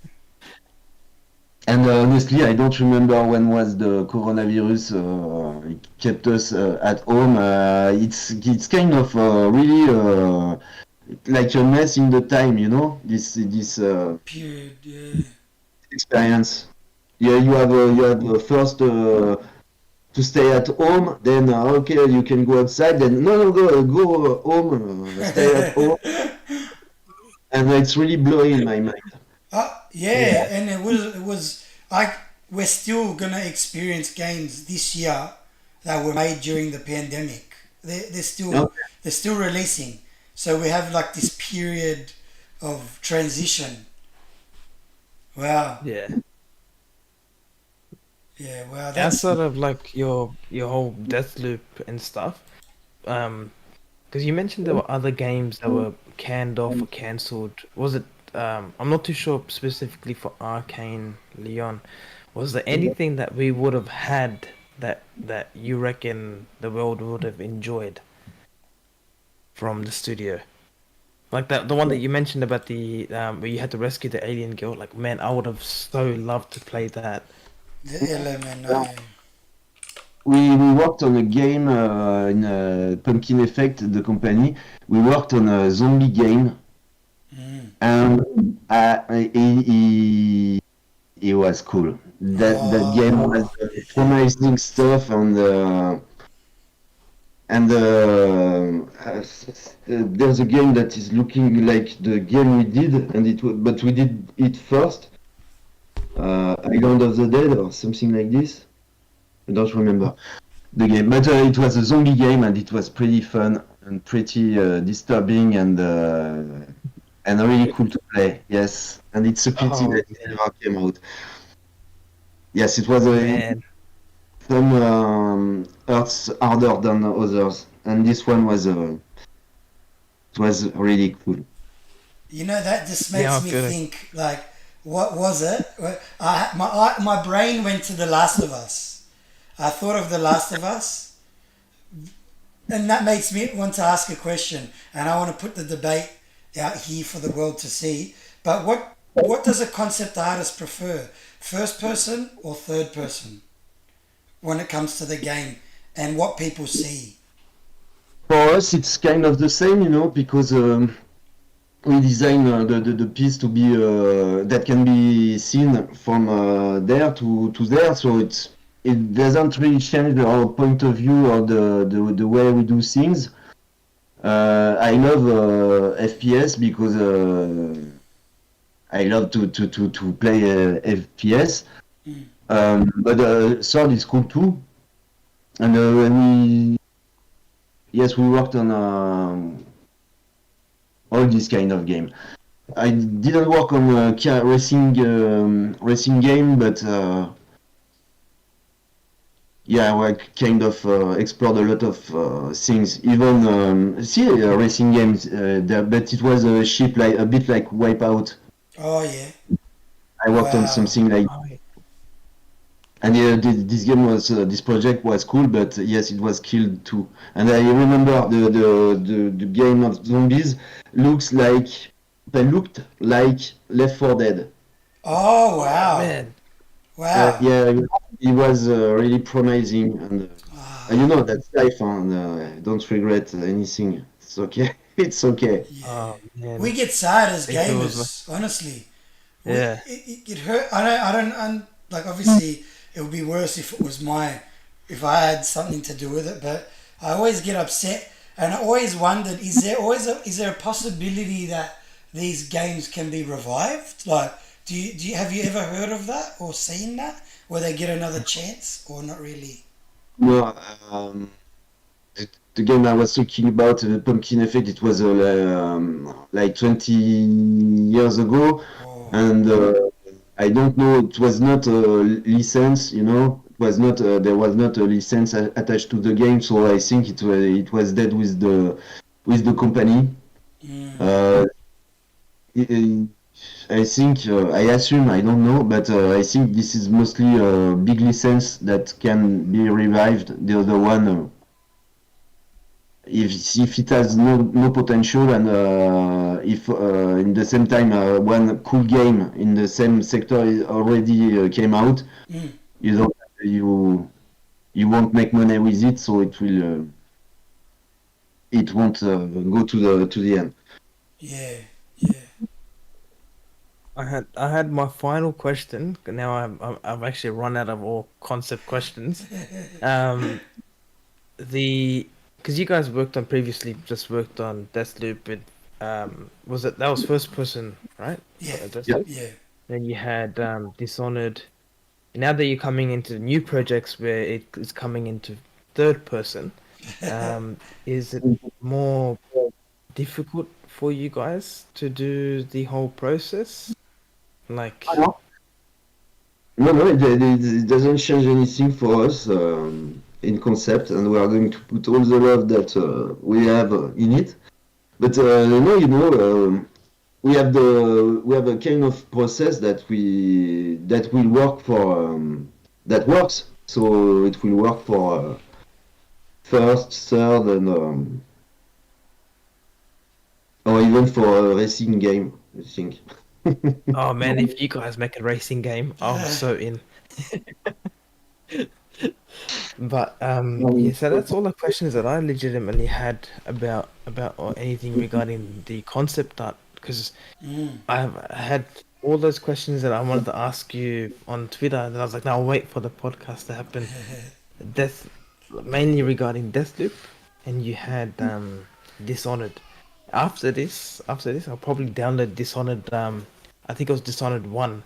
And honestly, I don't remember when was the coronavirus. It kept us at home. It's kind of really like a mess in the time, you know. This Period. Yeah. experience. Yeah, you have first to stay at home. Then okay, you can go outside. Then no, no, go home. Stay at home, and it's really blurry in my mind. Yeah, Yeah, and it was like we're still gonna experience games this year that were made during the pandemic. They're Yeah. still they're still releasing, so we have like this period of transition. Wow, yeah. yeah, wow, that's Outside of like your whole death loop and stuff, because you mentioned there were other games that were canned off or cancelled. Was it? I'm not too sure specifically for Arcane Leon. Was there anything that we would have had that you reckon the world would have enjoyed from the studio? Like that, the one that you mentioned about the where you had to rescue the alien girl. Like, man, I would have so loved to play that. the element. We worked on a game in Pumpkin Effect, the company. We worked on a zombie game, Mm. and it was cool. That game was Oh, promising stuff, and there's a game that is looking like the game we did, but we did it first. Island of the Dead or something like this. I don't remember the game, but it was a zombie game and it was pretty fun and pretty disturbing and really cool to play. Yes, and it's a pity Oh that it never came out. Yes, it was man, some Earths harder than others, and this one was really cool. that just yeah, I makes me feel like think like, what was it? My brain went to The Last of Us. I thought of The Last of Us, and that makes me want to ask a question, and I want to put the debate out here for the world to see. But what does a concept artist prefer, first person or third person, when it comes to the game and what people see? For us, it's kind of the same, because we design the piece to be that can be seen from there to there, so it doesn't really change our point of view or the way we do things. I love FPS because I love to play FPS, Mm. but Sword is cool too, and we worked on all this kind of game. I didn't work on a racing game, but yeah, I kind of explored a lot of things. Even racing games, but it was a ship like a bit like Wipeout. Oh yeah! I worked on Wow! something like, oh, and this game this project was cool, but yes, it was killed too. And I remember the game of zombies looked like Left 4 Dead. Oh oh wow! man, Wow! Yeah, it was really promising, and Ah, that's life, and don't regret anything. It's okay. It's okay. yeah. oh man. We get sad as If it was like, gamers, honestly. yeah, It hurt. I don't, like, obviously, it would be worse if it was if I had something to do with it, but I always get upset, and I always wondered, is there a possibility that these games can be revived? Like, have you ever heard of that or seen that, where they get another chance, or not really? No, the game I was talking about, Pumpkin Effect, it was like 20 years ago, Oh, and I don't know. It was not a license, It was not. There was not a license attached to the game, so I think it was dead with the company. mm, Uh, I I think, I assume, I don't know, but I think this is mostly a big license that can be revived. The other one, if it has no potential, and if in the same time one cool game in the same sector already came out, Mm. you don't you won't make money with it, so it won't go to the end. Yeah, yeah. I had my final question. Now I've actually run out of all concept questions. Um, the because you guys worked on previously, just worked on Deathloop and was it that was first person, right? Yeah, Yeah. Deathloop. yeah. Then you had Dishonored. Now that you're coming into new projects where it is coming into third person, is it more difficult for you guys to do the whole process? Like, No, it doesn't change anything for us in concept, and we are going to put all the love that we have in it. But no, we have a kind of process that will work for that works. So it will work for first, third, and or even for a racing game, I think. oh man, if you guys make a racing game, I'm so in. But yeah, so that's all the questions that I legitimately had about or anything regarding the concept art because Mm. I've had all those questions that I wanted to ask you on Twitter, and I was like, no, I'll wait for the podcast to happen. Death, mainly regarding Deathloop, and you had Dishonored. After this, I'll probably download Dishonored. I think it was Dishonored one,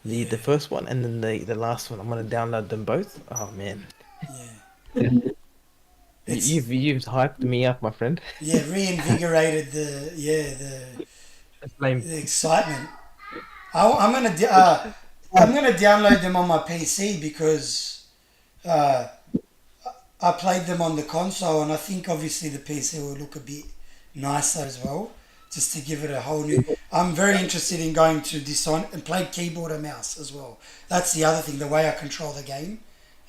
the Yeah, first one, and then the last one. I'm gonna download them both. Oh man, yeah. you, It's you've hyped me up, my friend. yeah, reinvigorated That's lame. the excitement. I'm gonna download them on my PC because uh, I played them on the console, and I think obviously the PC will look a bit nicer as well, just to give it a whole new. I'm very interested in going to Dishonored and play keyboard and mouse as well. That's the other thing, the way I control the game.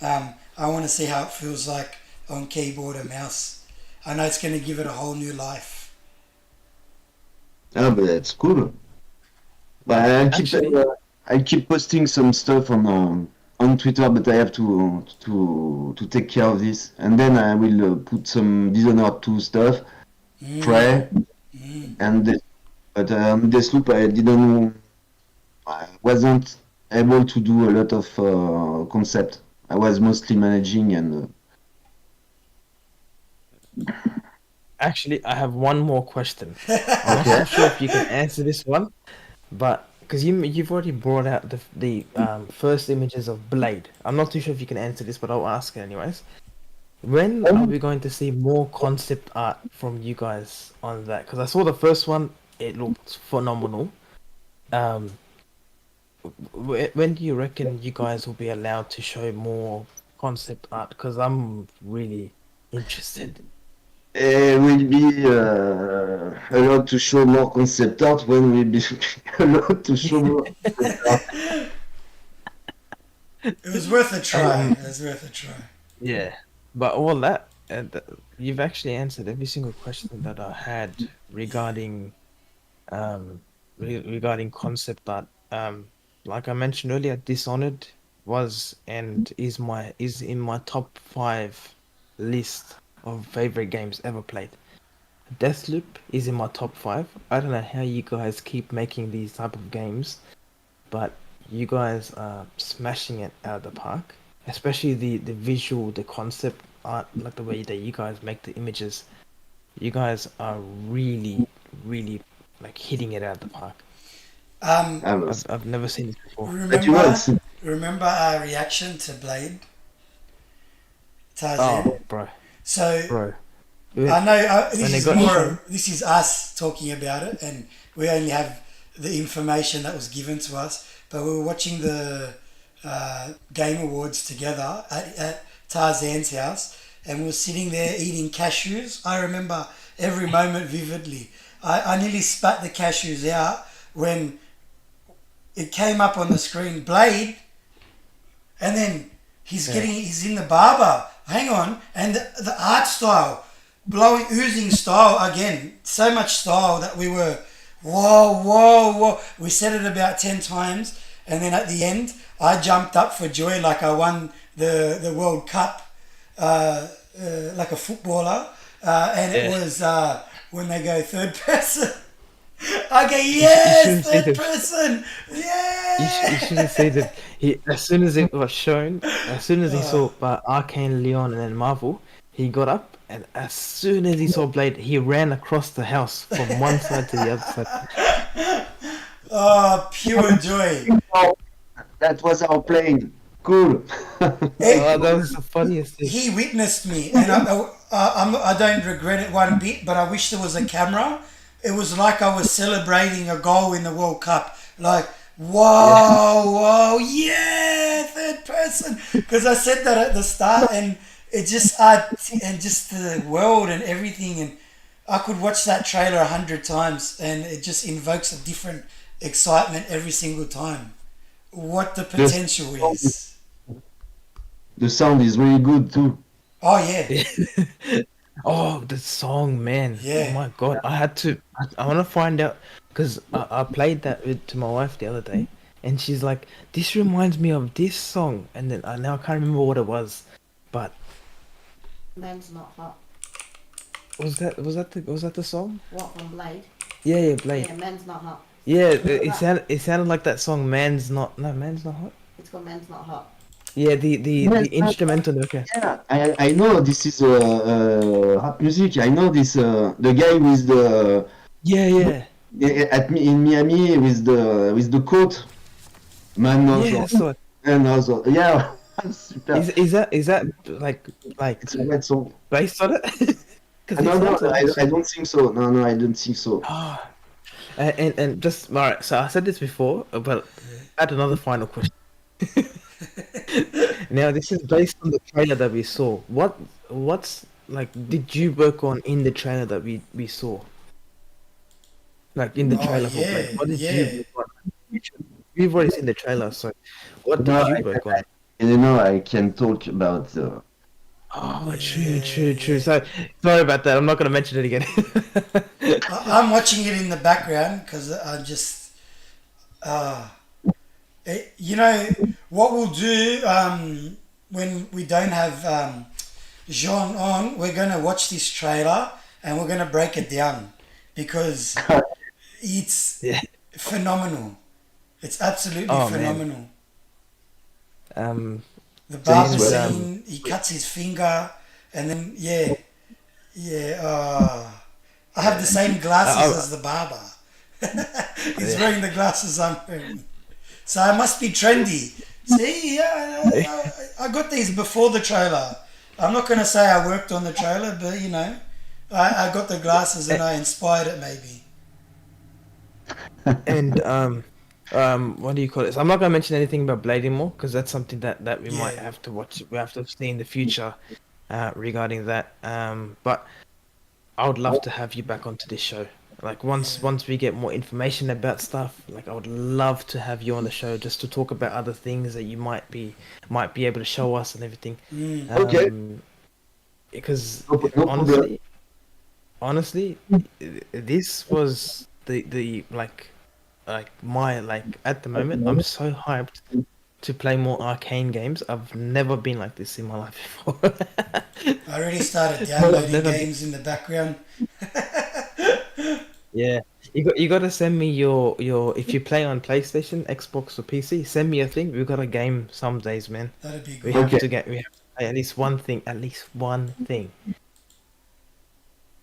I want to see how it feels like on keyboard and mouse. I know it's going to give it a whole new life. Ah, but that's cool. But Actually, I keep posting some stuff on Twitter, but I have to take care of this, and then I will put some Dishonored 2 stuff, Mm, Prey, and but Deathloop I wasn't able to do a lot of concept. I was mostly managing and actually, I have one more question. I'm not too okay. sure if you can answer this one, but because you've already brought out the first images of Blade. I'm not too sure if you can answer this, but I'll ask it anyways. When are we going to see more concept art from you guys on that? Because I saw the first one, it looked phenomenal. Um, when do you reckon you guys will be allowed to show more concept art? Because I'm really interested. We'll be allowed to show more concept art when we'll be allowed to show more concept art. it was worth a try. Um, It was worth a try. yeah, but all that, you've actually answered every single question that I had regarding regarding concept art. Like I mentioned earlier, Dishonored was and is in my top five list of favorite games ever played. Deathloop is in my top five. I don't know how you guys keep making these type of games, but you guys are smashing it out of the park. Especially the visual, the concept art, like the way that you guys make the images. You guys are really, really like hitting it out of the park. Um, I I've never seen this before. but you know, remember, remember our reaction to Blade Oh, Tarzan? bro, So bro. I know When this they is got more. shown, This is us talking about it, and we only have the information that was given to us. But we were watching the Game Awards together at Tarzan's house, and we were sitting there eating cashews. I remember every moment vividly. I nearly spat the cashews out when it came up on the screen, Blade, and then yeah, he's in the barber. Hang on, and the art style. blowing, oozing style again. So much style that we were, whoa, whoa, whoa. We said it about 10 times, and then at the end, I jumped up for joy like I won the World Cup, like a footballer. And it Yeah. was when they go third person. I go, You yes, shouldn't say third that. person, You yeah. shouldn't say that. He as soon as it was shown, as soon as he saw Arcane Leon and then Marvel, he got up and as soon as he saw Blade, he ran across the house from one side to the other side. Oh, pure joy. Oh, that was our plane. Cool. Eh, That was the funniest thing. he witnessed me, and I don't regret it one bit, but I wish there was a camera. It was like I was celebrating a goal in the World Cup. Like, Yeah. whoa, whoa, yeah, third person. Because I said that at the start, and it just, and just the world and everything. And I could watch that trailer 100 times, and it just invokes a different excitement every single time. What the The potential is. the sound is really good too. Oh, yeah, Oh, the song, man! Oh yeah. my God, I had to. I want to find out because I played that to my wife the other day, and she's like, "This reminds me of this song," and then I now can't remember what it was, but Men's not hot. was that the song? What from Blade? Yeah, Blade. Yeah, men's not hot. Yeah, it sounded like that song. Man's not hot. It's called Men's Not Hot. Yeah, the instrumental. Okay. Yeah, I know this is rap music. I know this the guy with the Yeah. in Miami with the coat. Man, no, Yeah, that's what. and also yeah, super. Is that like It's a red song. based on it? Because it No, no, sounds like I don't think so. No, no, I don't think so. ah, and just all right. So I said this before, but add another final question. Now this is based on the trailer that we saw. What's like? Did you work on in the trailer that we saw? Like in the Oh, trailer for Blade. yeah, What did you yeah. work on? We've already seen the trailer, so what No, did you work on? you know, I can talk about. Oh, true. So sorry about that. I'm not gonna mention it again. I'm watching it in the background because I just, you know, what we'll do when we don't have Jean on, we're going to watch this trailer and we're going to break it down because it's Yeah. phenomenal. It's absolutely Oh, man. phenomenal. Um, The barber James, scene, he cuts his finger, and then yeah. I have the same glasses as the barber. He's wearing the glasses I'm wearing, so I must be trendy. See, yeah, I got these before the trailer. I'm not going to say I worked on the trailer, but you know, I got the glasses and I inspired it maybe. and what do you call it? So I'm not gonna mention anything about Blade anymore because that's something that we might Yeah. have to watch. We have to see in the future regarding that. But I would love to have you back onto this show. Like once we get more information about stuff, like I would love to have you on the show just to talk about other things that you might be able to show us and everything. Okay. Because No problem. honestly, this was the like my like at the moment I'm so hyped to play more arcane games. I've never been like this in my life before. I already started I've downloading never games in the background. Yeah, you got to send me your if you play on PlayStation, Xbox, or PC, send me a thing. We got a game some days, man. That'd be We good. have Okay. we have to play at least one thing.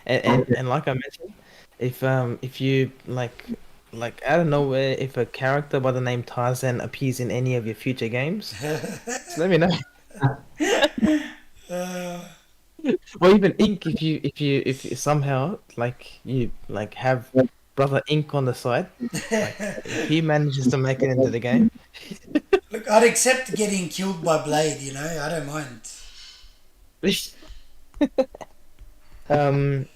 And like I mentioned, if you like out of nowhere, if a character by the name Tarzan appears in any of your future games, just let me know. Or even Ink, if you somehow like you like have brother Ink on the side, like if he manages to make it into the game. Look, I'd accept getting killed by Blade, you know, I don't mind. um,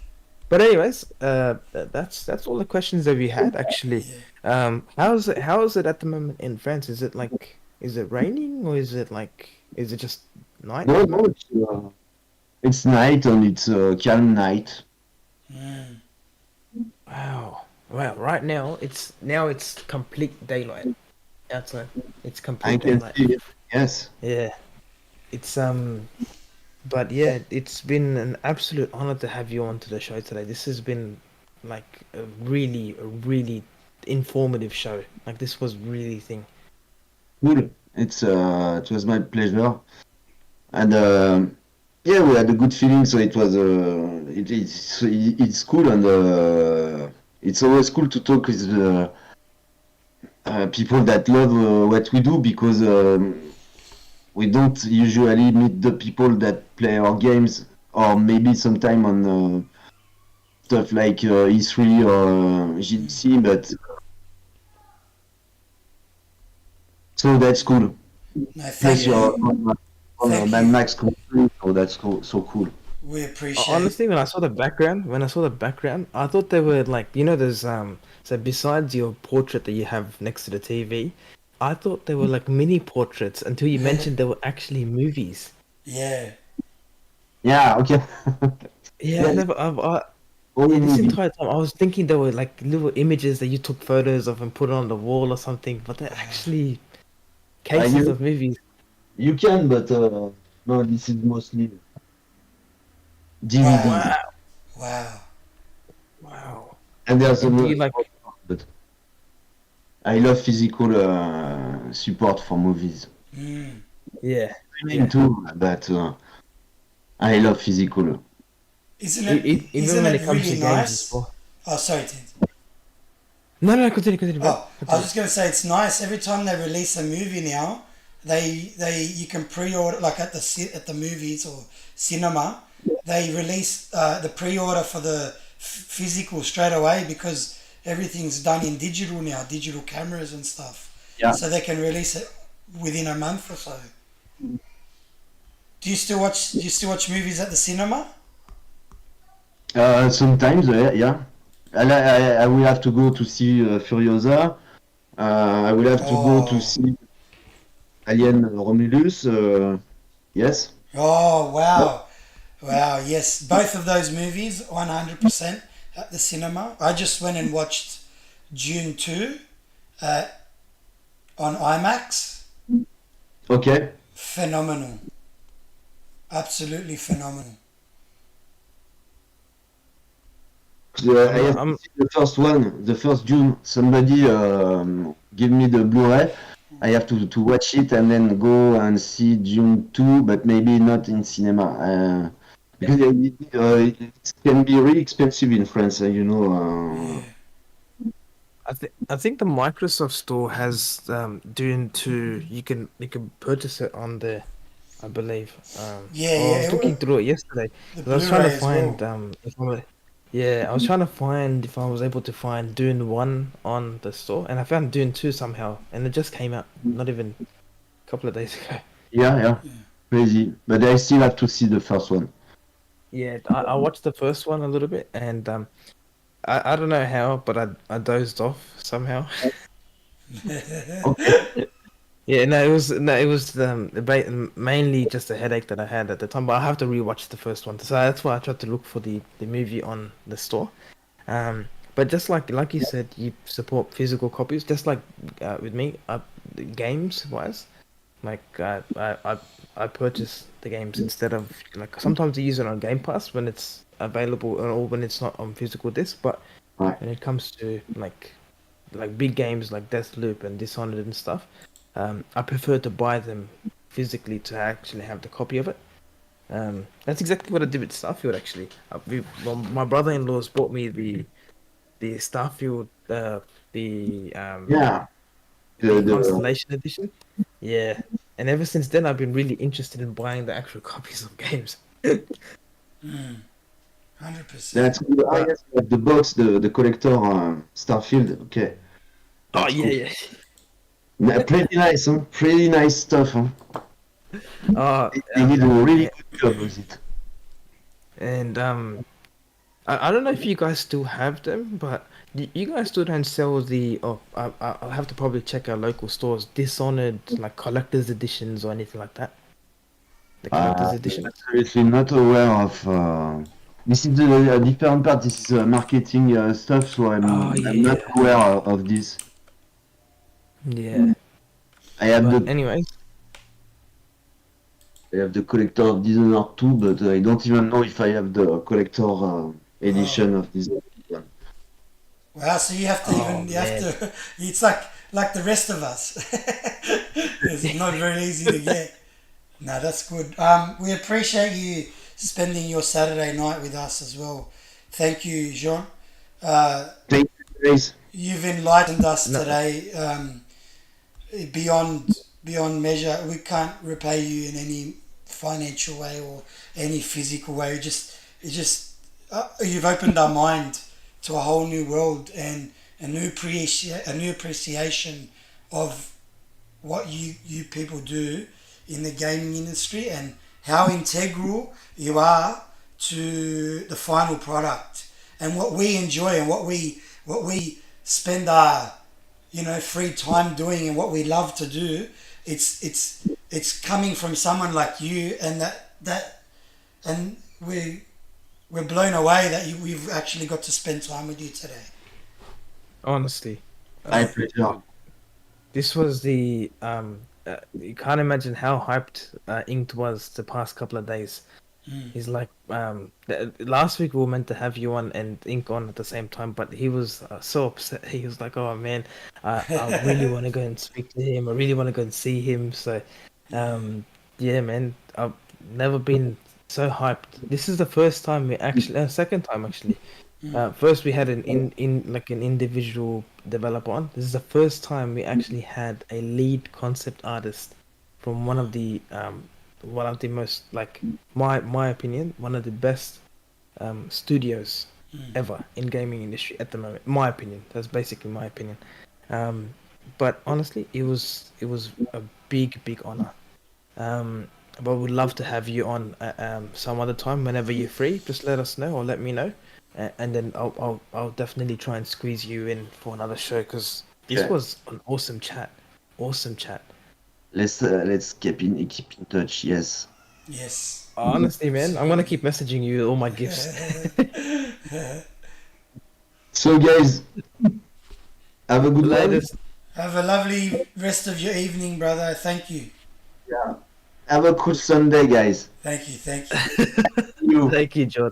but anyways, that's all the questions that we had actually. How is it at the moment in France? Is it raining or is it just night? No, at the no, moment? it's It's night and it's a calm night. Mm. Wow. Wow. Right now it's complete daylight outside. It's I complete can daylight. see it. Yes. Yeah. It's but yeah, it's been an absolute honor to have you onto the show today. This has been like a really informative show. Like this was really thing. Cool. It was my pleasure. And yeah, we had a good feeling. So it was it's cool and it's always cool to talk with people that love what we do because we don't usually meet the people that play our games or maybe sometime on stuff like E3 or GDC, but so that's cool. No, Plus thank you're you. on a Thank Mad you. Max country, so that's cool, so cool. We appreciate. Honestly, when I saw the background, I thought they were like, there's so besides your portrait that you have next to the TV, I thought they were like mini portraits until you mentioned they were actually movies. Yeah. Yeah, okay. Yeah, Yeah, all yeah, this movie. entire time I was thinking they were like little images that you took photos of and put on the wall or something, but they're actually cases You of movies. you can, but no, this is mostly Wow. DVDs. Wow, Wow. wow. And there's Do some, you like? but I love physical support for movies. Mm. Yeah, Streaming yeah. too, but I love physical. Even Isn't when it it comes really to games as nice? well. Oh, sorry, Tim. No, no, continue, bro. Oh, I was Continue. just gonna say it's nice. Every time they release a movie now, they you can pre-order like at at the movies or cinema. They release the pre-order for the physical straight away because everything's done in digital now, digital cameras and stuff. Yeah. So they can release it within a month or so. Do you still watch movies at the cinema? Sometimes, yeah. I will have to go to see Furiosa. I will have to go to Oh, see Alien Romulus. Yes. oh, wow. Wow, yes, both of those movies, 100% at the cinema. I just went and watched June 2 uh, on IMAX. Okay. Phenomenal. Absolutely phenomenal. I have to I'm see the first one, the first June. Somebody give me the Blu-ray. I have to watch it and then go and see June 2, but maybe not in cinema. Because it can be really expensive in France, you know. Yeah. I think the Microsoft Store has Dune 2. You can purchase it on there, I believe. Yeah, Well, I was yeah. looking through it yesterday. The 'Cause I was trying to Blu-ray as find well. yeah, I was trying to find if I was able to find Dune 1 on the store, and I found Dune 2 somehow, and it just came out not even a couple of days ago. Yeah, yeah, crazy. But I still have to see the first one. Yeah, I watched the first one a little bit, and I don't know how, but I dozed off somehow. Okay. Yeah, no, it was mainly just a headache that I had at the time. But I have to rewatch the first one, so that's why I tried to look for the movie on the store. But just like you said, you support physical copies, just like with me, games wise, like I purchase the games instead of like sometimes I use it on Game Pass when it's available or when it's not on physical disc. But Right. when it comes to like big games like Deathloop and Dishonored and stuff, I prefer to buy them physically to actually have the copy of it. That's exactly what I did with Starfield actually. Well, my brother-in-law's bought me the Starfield the Yeah. the The Constellation edition. Yeah, and ever since then I've been really interested in buying the actual copies of games. 100%. that's good. Ah, But yes, like the box, the collector Starfield. Okay, oh that's yeah, cool. yeah. Pretty nice, huh? Pretty nice stuff, huh? Oh, They did a really yeah. good job with it. And I don't know if you guys still have them, but you guys still don't sell the. Oh, I'll have to probably check our local stores. Dishonored like collector's editions or anything like that. the collector's edition? Seriously, not aware of. This is a different part. This is marketing stuff, so Oh I'm not yeah, aware of this. yeah. I have But the anyways, I have the collector of Dishonored 2, but I don't even know if I have the collector edition of Dishonored 1. Wow, so you have to oh even you have man, to. It's like the rest of us. It's not very easy to get. No, that's good. We appreciate you spending your Saturday night with us as well. Thank you, Jean. Thank you, guys. You've enlightened us no, today beyond measure. We can't repay you in any financial way or any physical way. You've opened our mind to a whole new world and a new appreciation of what you people do in the gaming industry and how integral you are to the final product and what we enjoy and what we spend our free time doing and what we love to do. It's coming from someone like you and that and we're blown away that we've actually got to spend time with you today. honestly, My uh, pleasure. this was the you can't imagine how hyped Inked was the past couple of days. He's like, last week we were meant to have you on and Ink on at the same time, but he was so upset. He was like, "Oh man, I really want to go and speak to him. I really want to go and see him." So, yeah, man, I've never been so hyped. This is the first time we actually, second time actually. First we had in like an individual developer on. This is the first time we actually had a lead concept artist from one of the most like my opinion, one of the best studios ever in gaming industry at the moment. My opinion. That's basically my opinion. Um, but honestly, it was a big honor. Um, but we'd love to have you on some other time whenever you're free. Just let us know or let me know, and then I'll definitely try and squeeze you in for another show because this Okay. was an awesome chat. Awesome chat. Let's keep in touch. Yes. Yes. Honestly, man, I'm gonna So, keep messaging you all my gifts. So guys, have a good one. Latest. have a lovely rest of your evening, brother. Thank you. Yeah. Have a cool Sunday, guys. Thank you. Thank you. See you. Thank you, John.